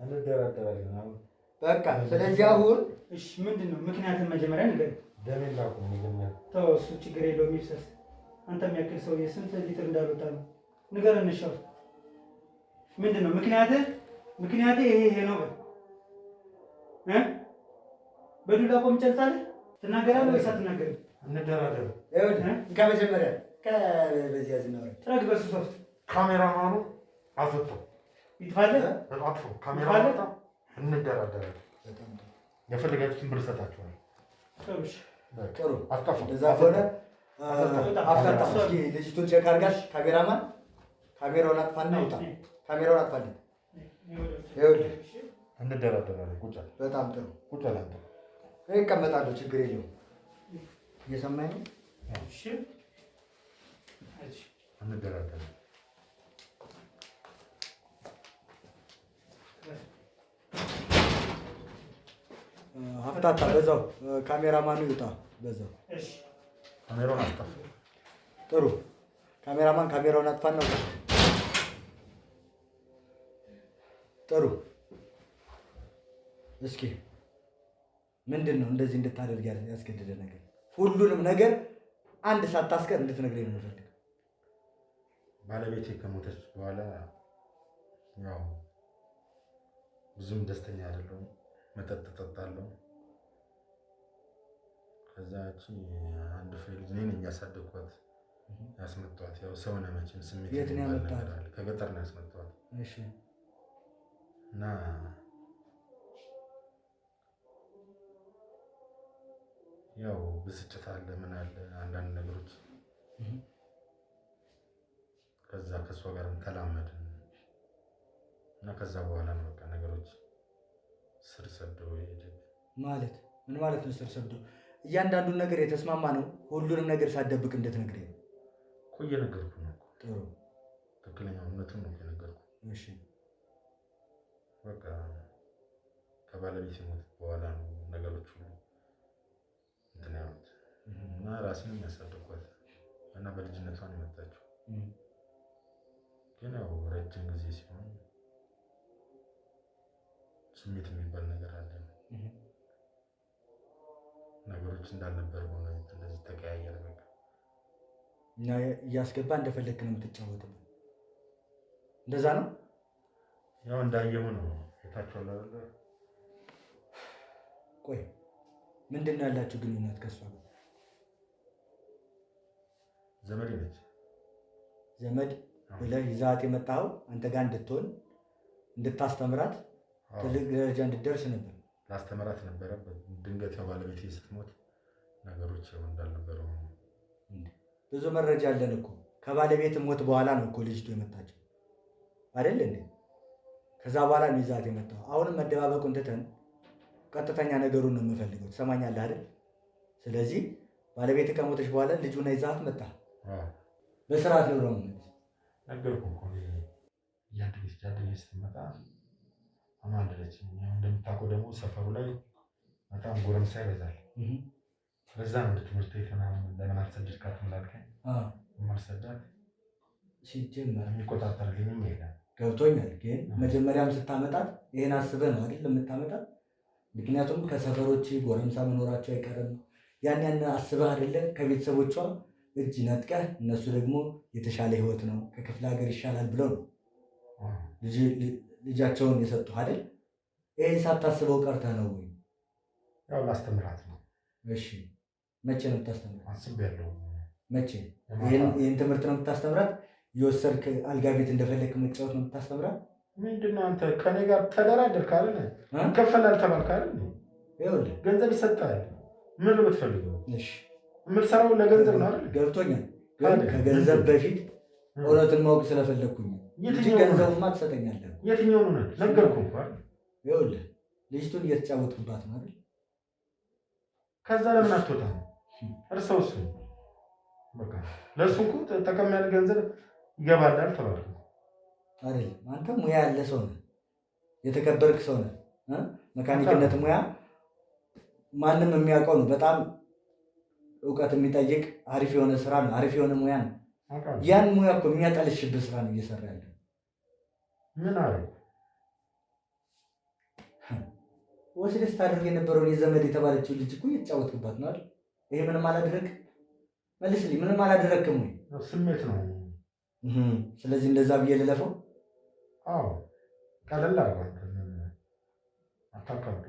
እንደራደራለን በቃ። ስለዚህ አሁን እሺ ምንድን ነው ምክንያቱም መጀመሪያ ንገረኝ። ደሜን ላኩ መጀመሪያ። ተው እሱ ችግር የለውም ይፍሰስ። አንተ የሚያክል ሰውዬ ስንት ሊትር እንዳልወጣ ነው ንገረን። እንሻው ምንድን ነው ምክንያቴ ይሄ ነው በል። በዱላ ቆም ጨልጣለህ ትናገራለህ ወይስ አትናገርም? እንደራደር። ይኸውልህ ከመጀመሪያ በዚያ ዝናወራ ጥረግ በሱ ሶፍት ካሜራማኑ አስወጣው ይጥፋለህ አጥፎ ካሜራማኑ እንደራደራለን። የፈለጋችሁትን ብር እሰጣችኋለሁ። ጥሩ አስጠፋ። እንደዛ ከሆነ አፍታታ እስኪ ልጅቱን ቼክ አድርጋሽ ካሜራማን ካሜራውን አጥፋና ውጣ። ካሜራውን አጥፋልኝ። ይኸውልህ እንደራደራለን። ቁጭ አለ። በጣም ጥሩ ቁጭ አለ። አንተ እቀመጣለሁ፣ ችግር የለውም። እየሰማኝ ነው? እሺ እንደራደራለን። አፍታታ በዛው ካሜራማኑ ይውጣ። በዛው እሺ ካሜራውን አጥፋ። ጥሩ ካሜራማን ካሜራውን አጥፋና ውጣ። ጥሩ እስኪ ምንድን ነው እንደዚህ እንድታደርግ ያስገደደ ነገር? ሁሉንም ነገር አንድ ሳታስቀር እንድትነግረኝ ነው የምፈልገው። ባለቤቴ ከሞተች በኋላ ያው ብዙም ደስተኛ አይደለሁም። መጠጥ እጠጣለሁ። ከዛች አንድ ፍሬ ልጅ እኔ ነኝ ያሳደግኳት ያስመጣኋት። ያው ሰው ነህ መቼም ስሜት የት ነው ያመጣኸው? ከገጠር ነው ያስመጣኋት። እሺ እና ያው ብስጭት አለ ምን አለ አንዳንድ ነገሮች ከዛ ከእሷ ጋር ተላመድን እና ከዛ በኋላ ነው በቃ ነገሮች ስር ሰደው ሄደ። ማለት ምን ማለት ነው ስር ሰደው? እያንዳንዱን ነገር የተስማማ ነው። ሁሉንም ነገር ሳትደብቅ እንድትነግረኝ ነው እኮ እየነገርኩህ ነው። ጥሩ ትክክለኛው እውነቱን ነው እየነገርኩህ። እሺ በቃ ከባለቤቴ ሞት በኋላ ነው ነገሮች ሁሉ እንትን ያሉት እና ራሴን ያሳደግኳት እና በልጅነቷ ነው የመጣችው። ግን ያው ረጅም ጊዜ ሲሆን ስሜት የሚባል ነገር አለ። ነገሮች እንዳልነበር ሆነ፣ እንደዚህ ተቀያየረ። በቃ እና እያስገባ እንደፈለክ ነው የምትጫወትበት። እንደዛ ነው። ያው እንዳየሁ ነው የታችኋል አይደለ? ቆይ ምንድን ነው ያላችሁ ግንኙነት ከሷ ጋር? ዘመድ ነች። ዘመድ ብለህ ይዛት የመጣኸው አንተ ጋር እንድትሆን እንድታስተምራት ትልቅ ደረጃ እንድትደርስ ነበር። ላስተምራት ነበረ። ድንገት ያው ባለቤቴ ስትሞት ነገሮች ያው እንዳልነበረ ሆነ። ብዙ መረጃ አለን እኮ ከባለቤት ሞት በኋላ ነው እኮ ልጅቱ የመጣችው አይደል እንዴ? ከዛ በኋላ ነው ይዛት የመጣው። አሁንም መደባበቁን ትተን ቀጥተኛ ነገሩን ነው የምፈልገው። ትሰማኛለህ አይደል? ስለዚህ ባለቤት ከሞተች በኋላ ልጁን ይዛት መጣ። በስርዓት ነው ነው ነገርኩህ እኮ እያደገች ስትመጣ አማለች። እንደምታውቀው ደግሞ ሰፈሩ ላይ በጣም ጎረምሳ ይበዛል። በዛ ነው ትምህርት ቤት ምናምን ለምን አልሰደድካትም ላልከኝ ማልሰዳት ሲጀመር የሚቆጣጠርልኝም የለም። ገብቶኛል። ግን መጀመሪያም ስታመጣት ይሄን አስበህ ነው አይደል የምታመጣት? ምክንያቱም ከሰፈሮች ጎረምሳ መኖራቸው አይቀርም። ያን አስበህ አይደለ ከቤተሰቦቿ እጅ ነጥቀህ እነሱ ደግሞ የተሻለ ህይወት ነው ከክፍለ ሀገር ይሻላል ብለው ነው ልጃቸውን የሰጡህ አይደል? ይሄን ሳታስበው ቀርተህ ነው ወይ? ያው ላስተምራት ነው። እሺ መቼ ነው የምታስተምራት? አስቤያለሁ። መቼ? ይሄን ትምህርት ነው የምታስተምራት? የወሰድክ አልጋ ቤት እንደፈለግህ መጫወት ነው የምታስተምራት? ምንድን ነው አንተ ከኔ ጋር ተደራደርክ አይደል? ይከፈላል ተባልክ አይደል? ይኸውልህ ገንዘብ ይሰጣል። ምን ነው የምትፈልገው? እሺ የምትሰራው ለገንዘብ ነው አይደል? ገብቶኛል። ከገንዘብ በፊት እውነትን ማወቅ ስለፈለግኩኝ እንጂ ገንዘቡማ ትሰጠኛለህ። የትኛውን እውነት ነገርኩህ እኮ አይደል? ይኸውልህ ልጅቱን እየተጫወትኩባት ነው አይደል? ከዛ ለምን አትወጣም? እርሰው እሱ በቃ ለእሱ እኮ ጠቀም ያለ ገንዘብ ይገባላል ተባልኩ አይደለም። አንተ ሙያ ያለ ሰው ነህ፣ የተከበርክ ሰው ነህ። መካኒክነት ሙያ ማንም የሚያውቀው ነው። በጣም እውቀት የሚጠይቅ አሪፍ የሆነ ስራ ነው። አሪፍ የሆነ ሙያ ነው። ያን ሙያ እኮ የሚያጠልሽብህ ስራ ነው እየሰራ ያለ። ምን አለ ወስደህ ስታደርግ የነበረውን የዘመድ የተባለችው ልጅ እኮ እየተጫወትክባት ነው አይደል? ይሄ ምንም አላደረግ መልስልኝ። ምንም አላደረግክም ወይ? ስሜት ነው። ስለዚህ እንደዛ ብዬ ልለፈው? አዎ ቀለል አድርገው አታካብዱ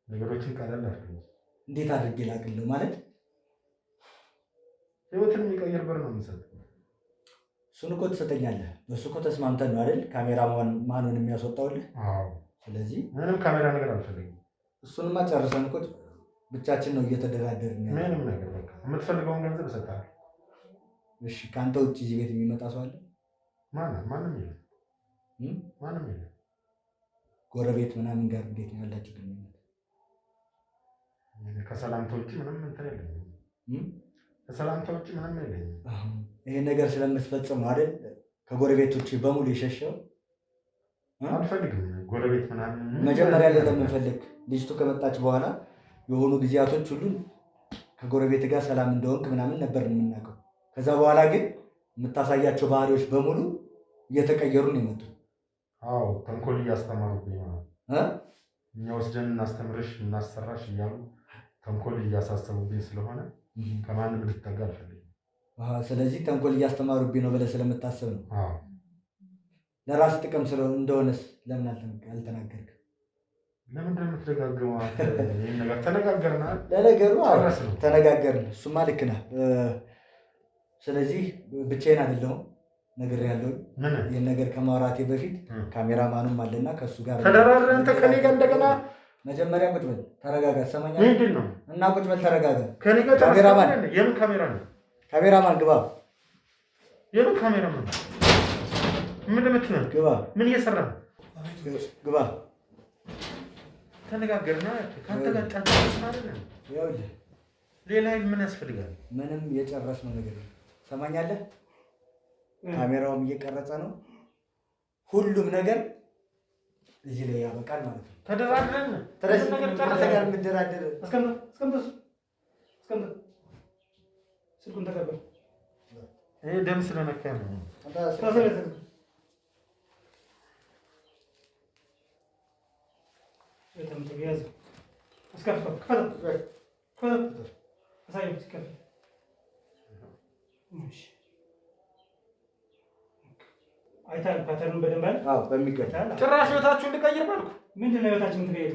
ነገሮችን ቀለል አድርገው። እንዴት አድርጌ ላቅልህ ማለት? ህይወትን የሚቀይር ብር ነው የምሰጥ። እሱን እኮ ትሰጠኛለህ። በእሱ እኮ ተስማምተን ነው አይደል ካሜራ ማኑን የሚያስወጣውልህ? አዎ። ስለዚህ ምንም ካሜራ ነገር አልፈልግም። እሱንማ ጨርሰን እኮ ብቻችን ነው እየተደራደርን ያለ። ምንም ነገር በቃ የምትፈልገውን ገንዘብ እሰጥሃለሁ። እሺ ከአንተ ውጭ እዚህ ቤት የሚመጣ ሰው አለ? ማንም የለም። ማንም የለም። ጎረቤት ምናምን ጋር እንዴት ነው ያላችሁ ግንኙነት? ከሰላምታ ውጭ ምንም እንትን የለኝም። ከሰላምታ ውጭ ምንም የለኝም። ይሄን ነገር ስለምትፈጽም አይደል ከጎረቤቶች በሙሉ የሸሸው? አልፈልግም ጎረቤት ምናምን። መጀመሪያ ላይ ለምንፈልግ ልጅቱ ከመጣች በኋላ የሆኑ ጊዜያቶች ሁሉ ከጎረቤት ጋር ሰላም እንደሆንክ ምናምን ነበር የምናውቀው። ከዛ በኋላ ግን የምታሳያቸው ባህሪዎች በሙሉ እየተቀየሩ ነው የመጡት። አዎ ተንኮል እያስተማሩብኝ ማለት እኛ ወስደን እናስተምርሽ እናሰራሽ እያሉ ተንኮል እያሳሰቡብኝ ስለሆነ ከማንም ልትጠጋ አልፈልግም። ስለዚህ ተንኮል እያስተማሩብኝ ነው ብለህ ስለምታስብ ነው። ለራስ ጥቅም እንደሆነስ ለምን አልተናገርክም? ለምንድን ነው የምትደጋግመው? ይህን ነገር ተነጋገርን። ለነገሩ ተነጋገርን። እሱማ ልክ ነህ። ስለዚህ ብቻዬን አይደለሁም ነግሬያለሁ። ይህን ነገር ከማውራቴ በፊት ካሜራማኑም አለና ከእሱ ጋር ተደራድረን አንተ ከኔ ጋር እንደገና መጀመሪያ ቁጭ በል ተረጋጋ። ትሰማኛለህ? ምንድን ነው እና ቁጭ በል ተረጋጋ። ከኔ ጋር ካሜራማን የምን ካሜራ ነው? ካሜራማን ግባ። የምን ካሜራማን? ምን ለምትነው? ግባ። ምን እየሰራ ነው? ግባ። ተነጋገርና ካንተ ጋር ጫጫታ ማለት ነው። ይኸውልህ ሌላ ምን ያስፈልጋል? ምንም የጨረስነው ነገር ነው። ትሰማኛለህ? ካሜራውም እየቀረጸ ነው። ሁሉም ነገር እዚህ ላይ ያበቃል ማለት ነው። ተደራድረን ነገር ጨረሰ ጋር የምደራደር እስከምደርስ ስልኩን ተቀበል። ይሄ ደም ስለነካ ነው። አይታል ፓተርኑን በደንብ አይደል? አዎ በሚገባ ጭራሽ ህይወታችሁን ልቀይር ባልኩ። ምንድን ነው ህይወታችሁን ትቀይር?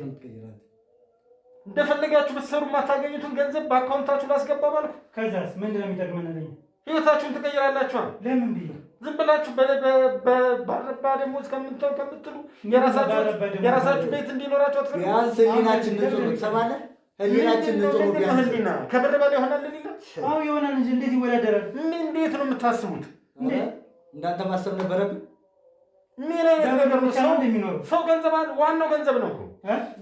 እንደፈለጋችሁ ብትሰሩ የማታገኙትን ገንዘብ በአካውንታችሁ ላስገባ ባልኩ። ከዛስ ምንድን ነው የሚጠቅመን? ለኛ ህይወታችሁን ትቀይራላችሁ። ለምን ብዬ ዝም ብላችሁ ባረባ ደሞዝ ከምትሉ የራሳችሁ ቤት እንዲኖራችሁ አትፈልጉ? ቢያንስ ህሊናችን ንጹህ ነው። ትሰማለህ? ህሊናችን ንጹህ ነው። ቢያንስ ህሊና ከብር በላይ ይሆናል። ህሊና አዎ ይሆናል እንጂ እንዴት ይወዳደራል? እንዴት ነው የምታስቡት? እንዳንተ ማሰብ ነበረብን። ምን አይነት ነገር ነው? ሰው ገንዘብ አለ። ዋናው ገንዘብ ነው እኮ።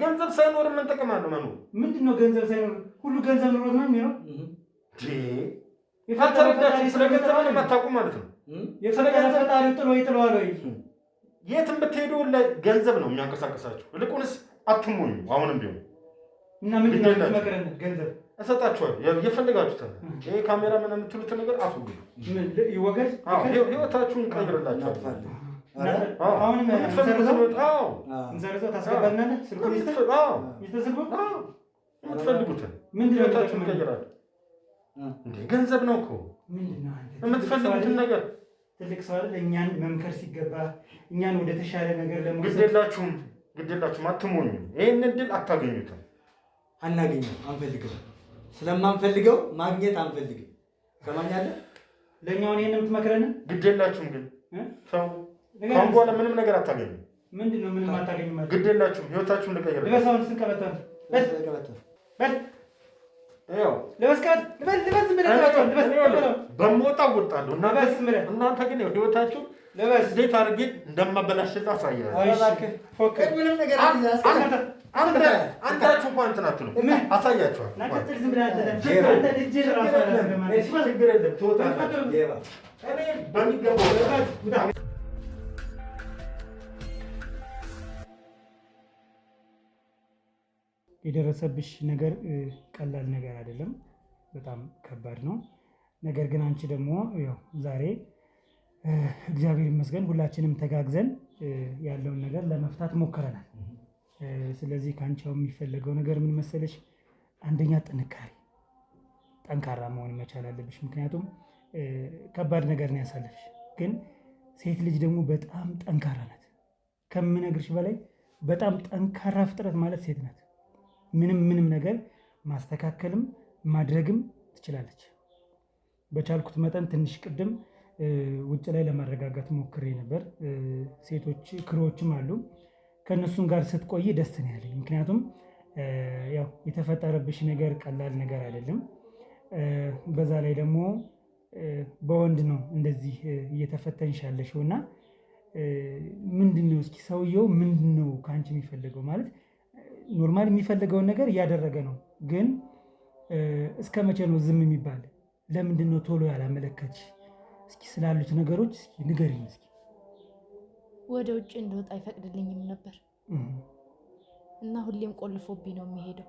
ገንዘብ ሳይኖር ምን ጥቅም አለው መኖር? ምንድን ነው ገንዘብ ሳይኖር? ሁሉ ገንዘብ ኖሮት ነው የሚኖር። ካልተረዳችሁ ስለ ገንዘብ የማታውቁ ማለት ነው። ፈጣሪ ጥሎ ይጥለዋል ወይ? የትም ብትሄዱ ገንዘብ ነው የሚያንቀሳቀሳችሁ። ይልቁንስ አትሞኙ። አሁንም ቢሆን እና ምንድን ነው የምትመክረን? ገንዘብ እሰጣችኋለሁ የፈለጋችሁትን። ይሄ ካሜራ ምን የምትሉትን ነገር አስወግዱ። ይወገድ። ህይወታችሁን ቀይርላችኋል። አሁንም እንሰርዘው ታስገባልናለህ። ስልኩን የምትፈልጉትን ህይወታችሁን ቀይራለሁ። ገንዘብ ነው እኮ የምትፈልጉትን ነገር። ትልቅ ሰው አይደል? እኛን መምከር ሲገባ እኛን ወደ ተሻለ ነገር ለመውሰድ ግዴላችሁም አትሞኙ። ይህን እድል አታገኙትም። አናገኘው፣ አንፈልግም። ስለማንፈልገው ማግኘት አንፈልግም። ሰማኛለህ? ለእኛውን ይህን የምትመክረን ግዴላችሁም። ግን ሰው ከአሁን በኋላ ምንም ነገር አታገኙም። ምንድን ነው ምንም አታገኙም? ግድ የላችሁም። ህይወታችሁን ልቀይር። ልበስ አሁን ስንቀበጣን በል በምወጣው እወጣለሁ። እናንተ ግን ህይወታችሁ እንዴት አድርጌ እንደማበላሽት አሳያለሁ። አንዳችሁ እንኳን እንትን አትሉም። አሳያችኋለሁ። ችግር የለም ትወጣላችሁ። እኔ በሚገባው የደረሰብሽ ነገር ቀላል ነገር አይደለም፣ በጣም ከባድ ነው። ነገር ግን አንቺ ደግሞ ያው ዛሬ እግዚአብሔር ይመስገን ሁላችንም ተጋግዘን ያለውን ነገር ለመፍታት ሞክረናል። ስለዚህ ከአንቺው የሚፈለገው ነገር ምን መሰለሽ? አንደኛ ጥንካሬ፣ ጠንካራ መሆን መቻል አለብሽ። ምክንያቱም ከባድ ነገር ነው ያሳለፍሽ። ግን ሴት ልጅ ደግሞ በጣም ጠንካራ ናት። ከምነግርሽ በላይ በጣም ጠንካራ ፍጥረት ማለት ሴት ናት። ምንም ነገር ማስተካከልም ማድረግም ትችላለች። በቻልኩት መጠን ትንሽ ቅድም ውጭ ላይ ለማረጋጋት ሞክሬ ነበር። ሴቶች ክሮዎችም አሉ። ከእነሱም ጋር ስትቆይ ደስ ነው ያለኝ። ምክንያቱም ያው የተፈጠረብሽ ነገር ቀላል ነገር አይደለም። በዛ ላይ ደግሞ በወንድ ነው እንደዚህ እየተፈተንሽ ያለሽው እና ምንድን ነው እስኪ ሰውየው ምንድን ነው ከአንቺ የሚፈልገው? ማለት ኖርማል የሚፈልገውን ነገር እያደረገ ነው፣ ግን እስከ መቼ ነው ዝም የሚባል? ለምንድን ነው ቶሎ ያላመለከች? እስኪ ስላሉት ነገሮች እስኪ ንገሪኝ። እስኪ ወደ ውጭ እንደወጣ አይፈቅድልኝም ነበር እና ሁሌም ቆልፎብኝ ነው የሚሄደው።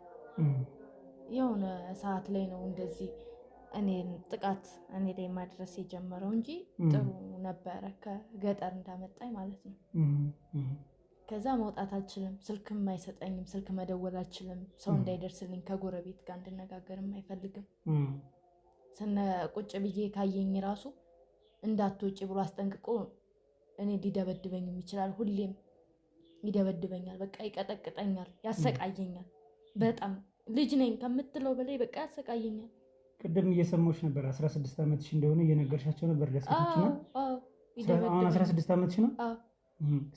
የሆነ ሰዓት ላይ ነው እንደዚህ ጥቃት እኔ ላይ ማድረስ የጀመረው እንጂ ጥሩ ነበረ፣ ከገጠር እንዳመጣኝ ማለት ነው። ከዛ መውጣት አልችልም፣ ስልክም አይሰጠኝም፣ ስልክ መደወል አልችልም፣ ሰው እንዳይደርስልኝ፣ ከጎረቤት ጋር እንድነጋገርም አይፈልግም። ቁጭ ብዬ ካየኝ ራሱ እንዳትወጪ ብሎ አስጠንቅቆ እኔ ሊደበድበኝም ይችላል። ሁሌም ይደበድበኛል፣ በቃ ይቀጠቅጠኛል፣ ያሰቃየኛል። በጣም ልጅ ነኝ ከምትለው በላይ በቃ ያሰቃየኛል። ቅድም እየሰማሁሽ ነበር 16 ዓመትሽ እንደሆነ እየነገርሻቸው ነበር ለሴቶች ነው። አሁን 16 ዓመትሽ ነው?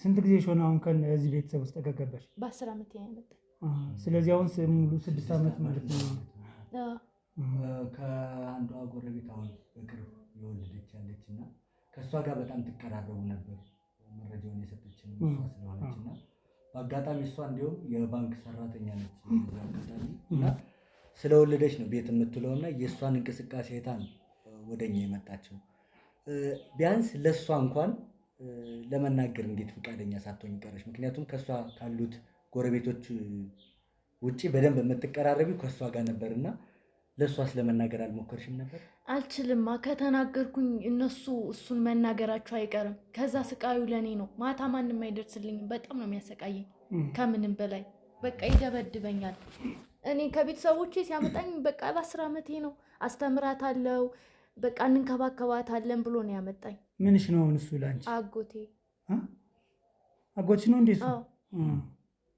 ስንት ጊዜ ሆነ አሁን ከዚህ ቤተሰብ ውስጥ ከገባሽ? በ10 ዓመት ያመጣ። ስለዚህ አሁን ሙሉ 6 ዓመት ማለት ነው። ከአንዷ ጎረቤት አሁን በቅርብ የወለደች ያለች እና ከእሷ ጋር በጣም ትቀራረቡ ነበር። መረጃውን የሰጠችን እሷ ስለሆነች እና በአጋጣሚ እሷ እንዲሁም የባንክ ሰራተኛ ነች። አጋጣሚ እና ስለወለደች ነው ቤት የምትለው እና የእሷን እንቅስቃሴ አይታ ነው ወደኛ የመጣችው። ቢያንስ ለእሷ እንኳን ለመናገር እንዴት ፈቃደኛ ሳትሆኝ ቀረሽ? ምክንያቱም ከእሷ ካሉት ጎረቤቶች ውጭ በደንብ የምትቀራረቢው ከእሷ ጋር ነበርና ለእሷስ ለመናገር አልሞከርሽም ነበር? አልችልማ። ከተናገርኩኝ እነሱ እሱን መናገራቸው አይቀርም። ከዛ ስቃዩ ለእኔ ነው። ማታ ማንም አይደርስልኝም። በጣም ነው የሚያሰቃየኝ። ከምንም በላይ በቃ ይደበድበኛል። እኔ ከቤተሰቦቼ ሲያመጣኝ በቃ በ10 ዓመቴ ነው። አስተምራታለሁ፣ በቃ እንንከባከባታለን ብሎ ነው ያመጣኝ። ምንሽ ነው አሁን እሱ ላንቺ? አጎቴ። አጎቴ ነው እንዴ እሱ?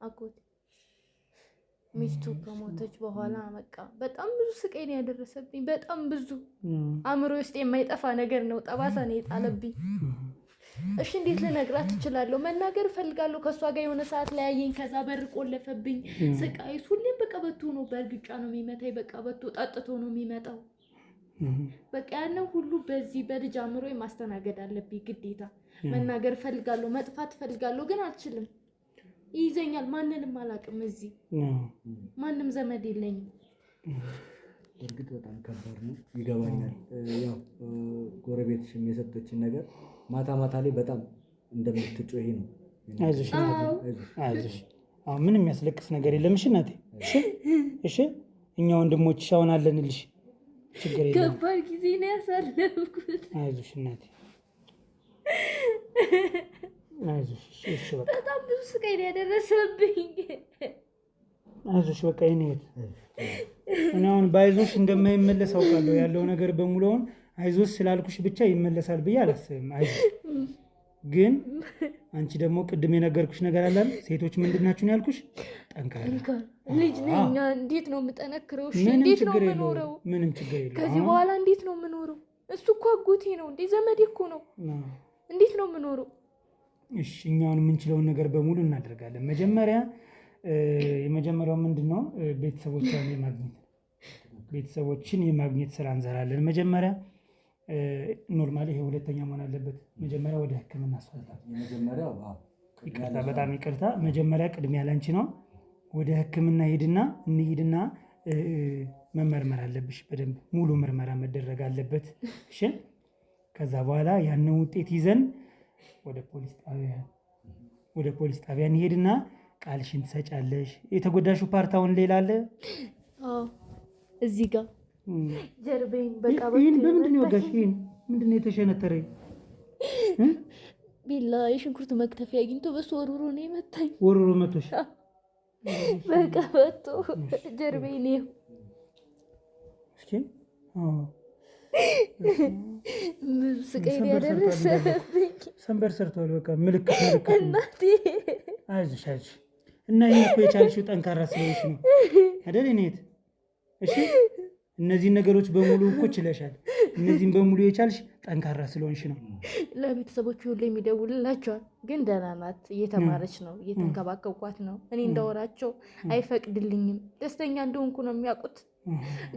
አጎቴ ሚስቱ ከሞተች በኋላ በቃ በጣም ብዙ ስቃይ ነው ያደረሰብኝ። በጣም ብዙ አእምሮ ውስጥ የማይጠፋ ነገር ነው፣ ጠባሳ ነው የጣለብኝ። እሺ እንዴት ልነግራት እችላለሁ? መናገር እፈልጋለሁ። ከእሷ ጋር የሆነ ሰዓት ላይ ያየኝ፣ ከዛ በር ቆለፈብኝ። ስቃይ ሁሌም በቀበቶ ነው፣ በእርግጫ ነው የሚመታኝ። በቀበቶ ጠጥቶ ነው የሚመጣው። በቃ ያንን ሁሉ በዚህ በልጅ አእምሮ ማስተናገድ አለብኝ ግዴታ። መናገር እፈልጋለሁ፣ መጥፋት እፈልጋለሁ፣ ግን አልችልም። ይይዘኛል። ማንንም አላውቅም። እዚህ ማንም ዘመድ የለኝም። እርግጥ በጣም ከባድ ነው፣ ይገባኛል። ያው ጎረቤትሽም የሰጠችን ነገር ማታ ማታ ላይ በጣም እንደምትጮሂ ነው። አይዞሽ አይዞሽ። አሁን ምንም የሚያስለቅስ ነገር የለም። እሺ እናቴ፣ እሺ እኛ ወንድሞችሽ አሁን አለንልሽ። ችግር የለም። ከባድ ጊዜ ነው ያሳለፍኩት። አይዞሽ እናቴ፣ አይዞሽ። እሺ በቃ በጣም ብዙ ስቃይ ነው ያደረሰብኝ። አይዞሽ በቃ ይሄን እኔ አሁን ባይዞሽ እንደማይመለስ አውቃለሁ። ያለው ነገር በሙሉ አሁን አይዞሽ ስላልኩሽ ብቻ ይመለሳል ብዬ አላስብም። አይዞሽ ግን አንቺ ደግሞ ቅድም የነገርኩሽ ነገር አለ አይደል? ሴቶች ምንድን ናችሁ ነው ያልኩሽ? ጠንካራ ልጅ ነኝ። እንዴት ነው የምጠነክረው? እሺ እንዴት ነው የምኖረው? ምንም ችግር የለውም። ከዚህ በኋላ እንዴት ነው የምኖረው? እሱ እኮ አጎቴ ነው እንዴ፣ ዘመዴ እኮ ነው። እንዴት ነው የምኖረው? እሺ እኛውን የምንችለውን ነገር በሙሉ እናደርጋለን። የመጀመሪያው ምንድን ነው? ቤተሰቦችን የማግኘት ስራ እንሰራለን። መጀመሪያ ኖርማሊ ይሄ ሁለተኛ መሆን አለበት። መጀመሪያ ወደ ሕክምና አስፈልጋል። ይቅርታ፣ በጣም ይቅርታ። መጀመሪያ ቅድሚያ ላንቺ ነው። ወደ ሕክምና እንሂድና መመርመር አለብሽ። በደንብ ሙሉ ምርመራ መደረግ አለበት። እሺ። ከዛ በኋላ ያንን ውጤት ይዘን ወደ ፖሊስ ጣቢያ እንሄድና ቃልሽን ትሰጫለሽ። የተጎዳሹ ፓርታውን ሌላ አለ እዚህ ጋር ጀርቤን በቃ ይህን በምንድን ነው የወጋሽ? ይህን ምንድን ነው የተሸነተረኝ? ቢላ የሽንኩርት መክተፊያ አግኝቶ በሱ ወርውሮ ነው የመታኝ። ወርውሮ መቶሽ? በቃ መቶ ጀርቤን ነው። እስኪ ስቃይ ያደረሰብኝ ሰንበር ሰርተዋል። በቃ ምልክት እናቴ። አይዞሽ። እና ይሄ እኮ የቻልሽው ጠንካራ ስለሆንሽ ነው አይደል? እኔት እሺ፣ እነዚህን ነገሮች በሙሉ እኮ ችለሻል። እነዚህን በሙሉ የቻልሽ ጠንካራ ስለሆንሽ ነው። ለቤተሰቦች ሁሉ የሚደውልላቸዋል። ግን ደህና ናት፣ እየተማረች ነው፣ እየተንከባከብኳት ነው። እኔ እንዳወራቸው አይፈቅድልኝም። ደስተኛ እንደሆንኩ ነው የሚያውቁት።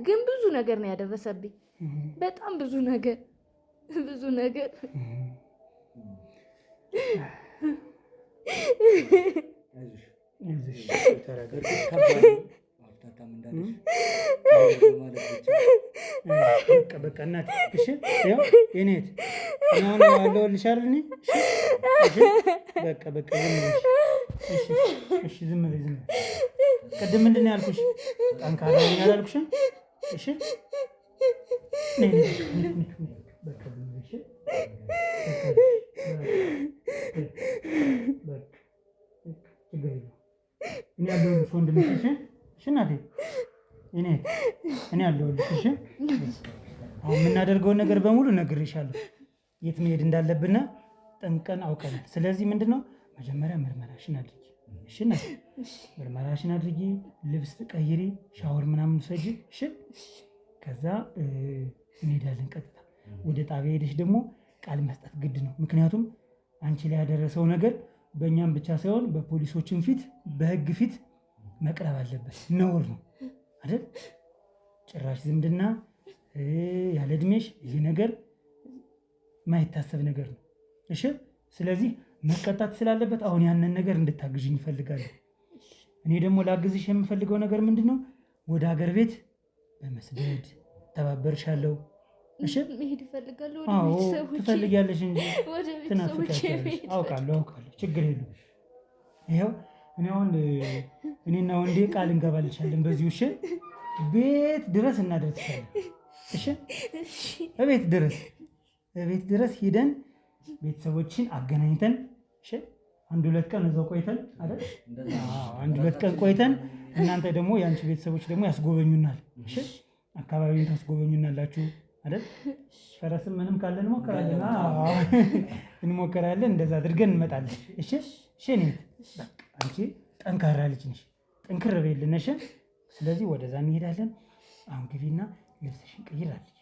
ግን ብዙ ነገር ነው ያደረሰብኝ። በጣም ብዙ ነገር። በቃ እናቴ እሺ፣ የኔት አሁን አለሁልሽ አይደል? በቃ እሺ፣ ዝም በይ። ቅድም ምንድን ነው ያልኩሽ? ጠንካራ ነኝ አላልኩሽም? እሺ እኔ ያለሁልሽ ወንድምሽ። እሺ እናቴ፣ እኔ ያለሁልሽ። እሺ አሁን የምናደርገውን ነገር በሙሉ ነግሬሻለሁ። የት መሄድ እንዳለብን ጠንቀን አውቀናል። ስለዚህ ምንድነው መጀመሪያ ምርመራሽን አድርጊ። እሺ እናቴ፣ ምርመራሽን አድርጊ፣ ልብስ ቀይሪ፣ ሻወር ምናምን ውሰጂ። እሺ ከዛ እንሄዳለን ቀጥታ ወደ ጣቢያ። ሄደሽ ደግሞ ቃል መስጠት ግድ ነው። ምክንያቱም አንቺ ላይ ያደረሰው ነገር በእኛም ብቻ ሳይሆን በፖሊሶችን ፊት በህግ ፊት መቅረብ አለበት። ነውር ነው አይደል? ጭራሽ ዝምድና ያለ እድሜሽ፣ ይህ ነገር ማይታሰብ ነገር ነው። እሺ ስለዚህ መቀጣት ስላለበት አሁን ያንን ነገር እንድታግዥኝ ይፈልጋለሁ። እኔ ደግሞ ላግዝሽ የምፈልገው ነገር ምንድን ነው? ወደ ሀገር ቤት በመስደድ ተባበርሻለሁ። እሺ መሄድ እፈልጋለሁ። አዎ ትፈልጊያለሽ እንጂ ትናፍቂያለሽ። አውቃለሁ። ችግር የለም። ይኸው እኔ አሁን እኔና ወንዴ ቃል እንገባልሻለን። በዚሁ እሺ፣ ቤት ድረስ እናደርስሻለን። እሺ እቤት ድረስ ሂደን ቤተሰቦችን አገናኝተን፣ እሺ 1-2 ቀን እዛው ቆይተን አይደል? 1-2 ቀን ቆይተን እናንተ ደግሞ የአንቺ ቤተሰቦች ደግሞ ያስጎበኙናል። እሺ አካባቢውን ታስጎበኙናላችሁ አይደል? ፈረስም ምንም ካለ እንሞክራለን። እንደዛ አድርገን እንመጣለን። እሺ እኔት አንቺ ጠንካራ ልጅ ነሽ፣ ጠንክር በይልን። እሺ ስለዚህ ወደዛ እንሄዳለን። አሁን ግቢና ልብስሽን ቀይራለች።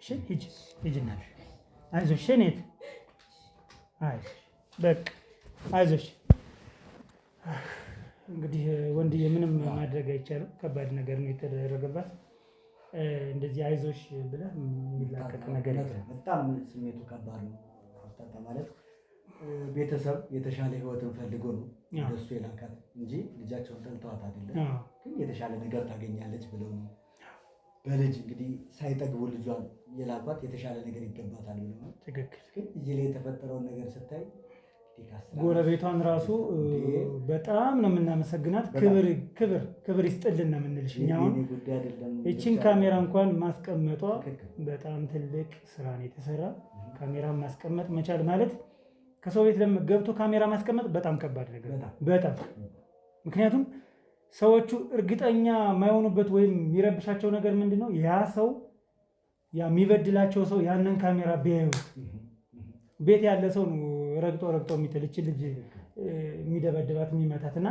እሺ ሂጂና አይዞሽ እኔት፣ አይዞሽ። እንግዲህ ወንድዬ ምንም ማድረግ አይቻልም። ከባድ ነገር ነው የተደረገባት። እንደዚህ አይዞሽ ብለህ የሚላቀቅ ነገር በጣም ስሜቱ ከባድ ነው። አፍታታ ማለት ቤተሰብ የተሻለ ህይወትን ፈልጎ ነው እንደሱ የላካት እንጂ ልጃቸውን ጠልተዋት አይደለም። ግን የተሻለ ነገር ታገኛለች ብለው ነው በልጅ እንግዲህ ሳይጠግቡ ልጇን የላኳት። የተሻለ ነገር ይገባታል ብለው ነው። ትክክል። ግን እዚህ ላይ የተፈጠረውን ነገር ስታይ ጎረቤቷን ራሱ በጣም ነው የምናመሰግናት። ክብር ይስጥልን ነው የምንልሽ። እኛ አሁን ይችን ካሜራ እንኳን ማስቀመጧ በጣም ትልቅ ስራ ነው የተሰራ። ካሜራ ማስቀመጥ መቻል ማለት ከሰው ቤት ገብቶ ካሜራ ማስቀመጥ በጣም ከባድ ነገር በጣም። ምክንያቱም ሰዎቹ እርግጠኛ የማይሆኑበት ወይም የሚረብሻቸው ነገር ምንድን ነው? ያ ሰው የሚበድላቸው ሰው ያንን ካሜራ ቢያዩት ቤት ያለ ሰው ነው ረግጦ የሚጥልች ልጅ የሚደበድባት የሚመታት እና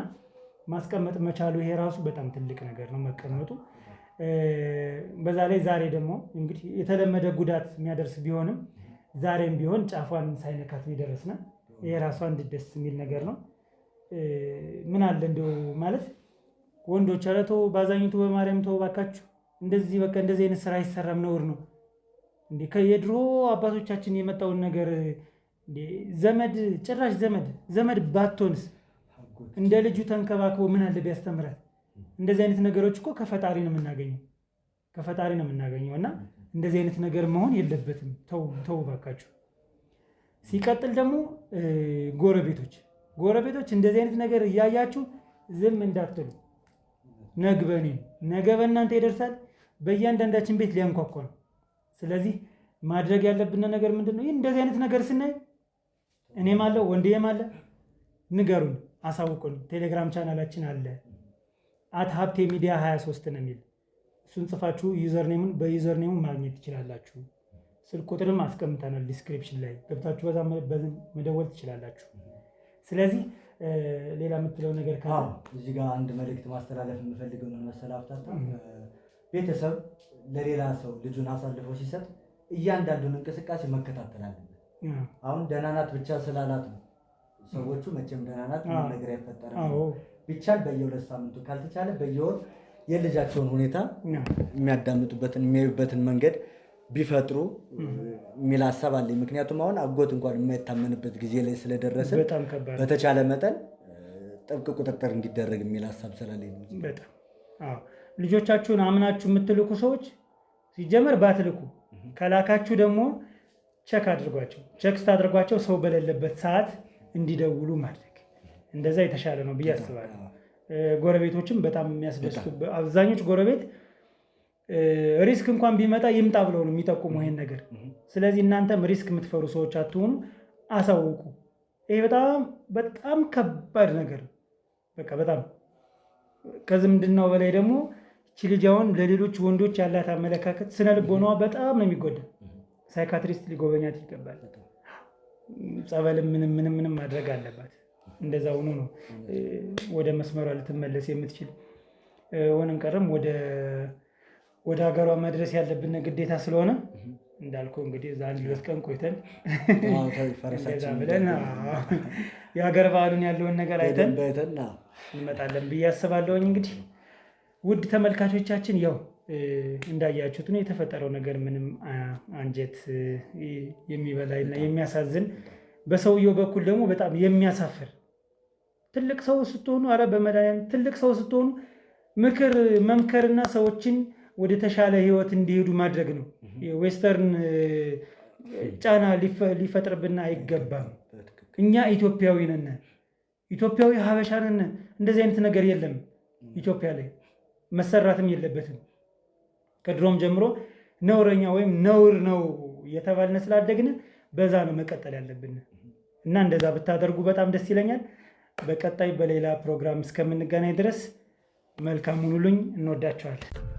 ማስቀመጥ መቻሉ ይሄ ራሱ በጣም ትልቅ ነገር ነው መቀመጡ። በዛ ላይ ዛሬ ደግሞ እንግዲህ የተለመደ ጉዳት የሚያደርስ ቢሆንም ዛሬም ቢሆን ጫፏን ሳይነካት የደረስና የራሷ አንድ ደስ የሚል ነገር ነው። ምን አለ እንደው ማለት ወንዶች ኧረ ተው በአዛኝቱ በማርያም ተው ባካችሁ፣ እንደዚህ በቃ እንደዚህ አይነት ስራ አይሰራም፣ ነውር ነው እንዴ! ከየድሮ አባቶቻችን የመጣውን ነገር ዘመድ ጭራሽ ዘመድ ባትሆንስ እንደ ልጁ ተንከባክቦ ምን አለ ቢያስተምራት። እንደዚህ አይነት ነገሮች እኮ ከፈጣሪ ነው የምናገኘው እና እንደዚህ አይነት ነገር መሆን የለበትም። ተው ባካችሁ። ሲቀጥል ደግሞ ጎረቤቶች እንደዚህ አይነት ነገር እያያችሁ ዝም እንዳትሉ። ነገ በእናንተ ይደርሳል። በእያንዳንዳችን ቤት ሊያንኳኳ ነው። ስለዚህ ማድረግ ያለብን ነገር ምንድን ነው? ይህ እንደዚህ አይነት ነገር ስናይ እኔም አለ ወንድዬም አለ፣ ንገሩን፣ አሳውቁን። ቴሌግራም ቻናላችን አለ @ሀብቴ ሚዲያ 23 ነው የሚል እሱን ጽፋችሁ በዩዘርኔሙ ማግኘት ትችላላችሁ። ስልክ ቁጥርም አስቀምጠናል ዲስክሪፕሽን ላይ ገብታችሁ በዛ መደወል ትችላላችሁ። ስለዚህ ሌላ የምትለው ነገር ካለ እዚህ ጋር አንድ መልእክት ማስተላለፍ የምፈልገው ነው መሰለህ አፍታታ፣ ቤተሰብ ለሌላ ሰው ልጁን አሳልፎ ሲሰጥ እያንዳንዱን እንቅስቃሴ መከታተል አለበት። አሁን ደህና ናት ብቻ ስላላት ነው ሰዎቹ መቼም ደህና ናት ምን ነገር አይፈጠርም። ቢቻል በየ2 ሳምንቱ ካልተቻለ በየወር የልጃቸውን ሁኔታ የሚያዳምጡበትን የሚያዩበትን መንገድ ቢፈጥሩ የሚል ሀሳብ አለኝ። ምክንያቱም አሁን አጎት እንኳን የማይታመንበት ጊዜ ላይ ስለደረሰ በተቻለ መጠን ጥብቅ ቁጥጥር እንዲደረግ የሚል ሀሳብ ስላለኝ ነው። በጣም ልጆቻችሁን አምናችሁ የምትልኩ ሰዎች ሲጀመር ባትልኩ፣ ከላካችሁ ደግሞ ቸክ ስታደርጓቸው ሰው በሌለበት ሰዓት እንዲደውሉ ማድረግ እንደዛ የተሻለ ነው ብዬ አስባለሁ። ጎረቤቶችም በጣም የሚያስደስቱ አብዛኞች ጎረቤት ሪስክ እንኳን ቢመጣ ይምጣ ብለው ነው የሚጠቁሙ ይሄን ነገር። ስለዚህ እናንተም ሪስክ የምትፈሩ ሰዎች አትሆኑ፣ አሳውቁ። ይሄ በጣም ከባድ ነገር ነው። በቃ በጣም ከዝምድናው በላይ ደግሞ እቺ ልጅ አሁን ለሌሎች ወንዶች ያላት አመለካከት ስነ ልቦናዋ በጣም ነው የሚጎዳ። ሳይካትሪስት ሊጎበኛት ይገባል። ጸበልም ምንም ማድረግ አለባት። እንደዛ ሆኖ ነው ወደ መስመሯ ልትመለስ የምትችል። ሆነም ቀረም ወደ ሀገሯ መድረስ ያለብን ግዴታ ስለሆነ እንዳልኩ እንግዲህ እዛ 1-2 ቀን ቆይተን ብለን የሀገር ባህሉን ያለውን ነገር አይተን እንመጣለን ብዬ አስባለሁኝ። እንግዲህ ውድ ተመልካቾቻችን ያው እንዳያችሁት ነው የተፈጠረው ነገር ምንም አንጀት የሚበላና የሚያሳዝን፣ በሰውየው በኩል ደግሞ በጣም የሚያሳፍር። ትልቅ ሰው ስትሆኑ በመድኃኒዓለም ትልቅ ሰው ስትሆኑ መምከርና ሰዎችን ወደ ተሻለ ህይወት እንዲሄዱ ማድረግ ነው። ዌስተርን ጫና ሊፈጥርብና አይገባም። እኛ ኢትዮጵያዊ ነን፣ ኢትዮጵያዊ ሀበሻ ነን። እንደዚህ አይነት ነገር የለም ኢትዮጵያ ላይ፣ መሰራትም የለበትም። ከድሮም ጀምሮ ነውረኛ ወይም ነውር ነው የተባልነ ስላደግን በዛ ነው መቀጠል ያለብን እና እንደዛ ብታደርጉ በጣም ደስ ይለኛል። በቀጣይ በሌላ ፕሮግራም እስከምንገናኝ ድረስ መልካም ሁኑልኝ። እንወዳቸዋለን።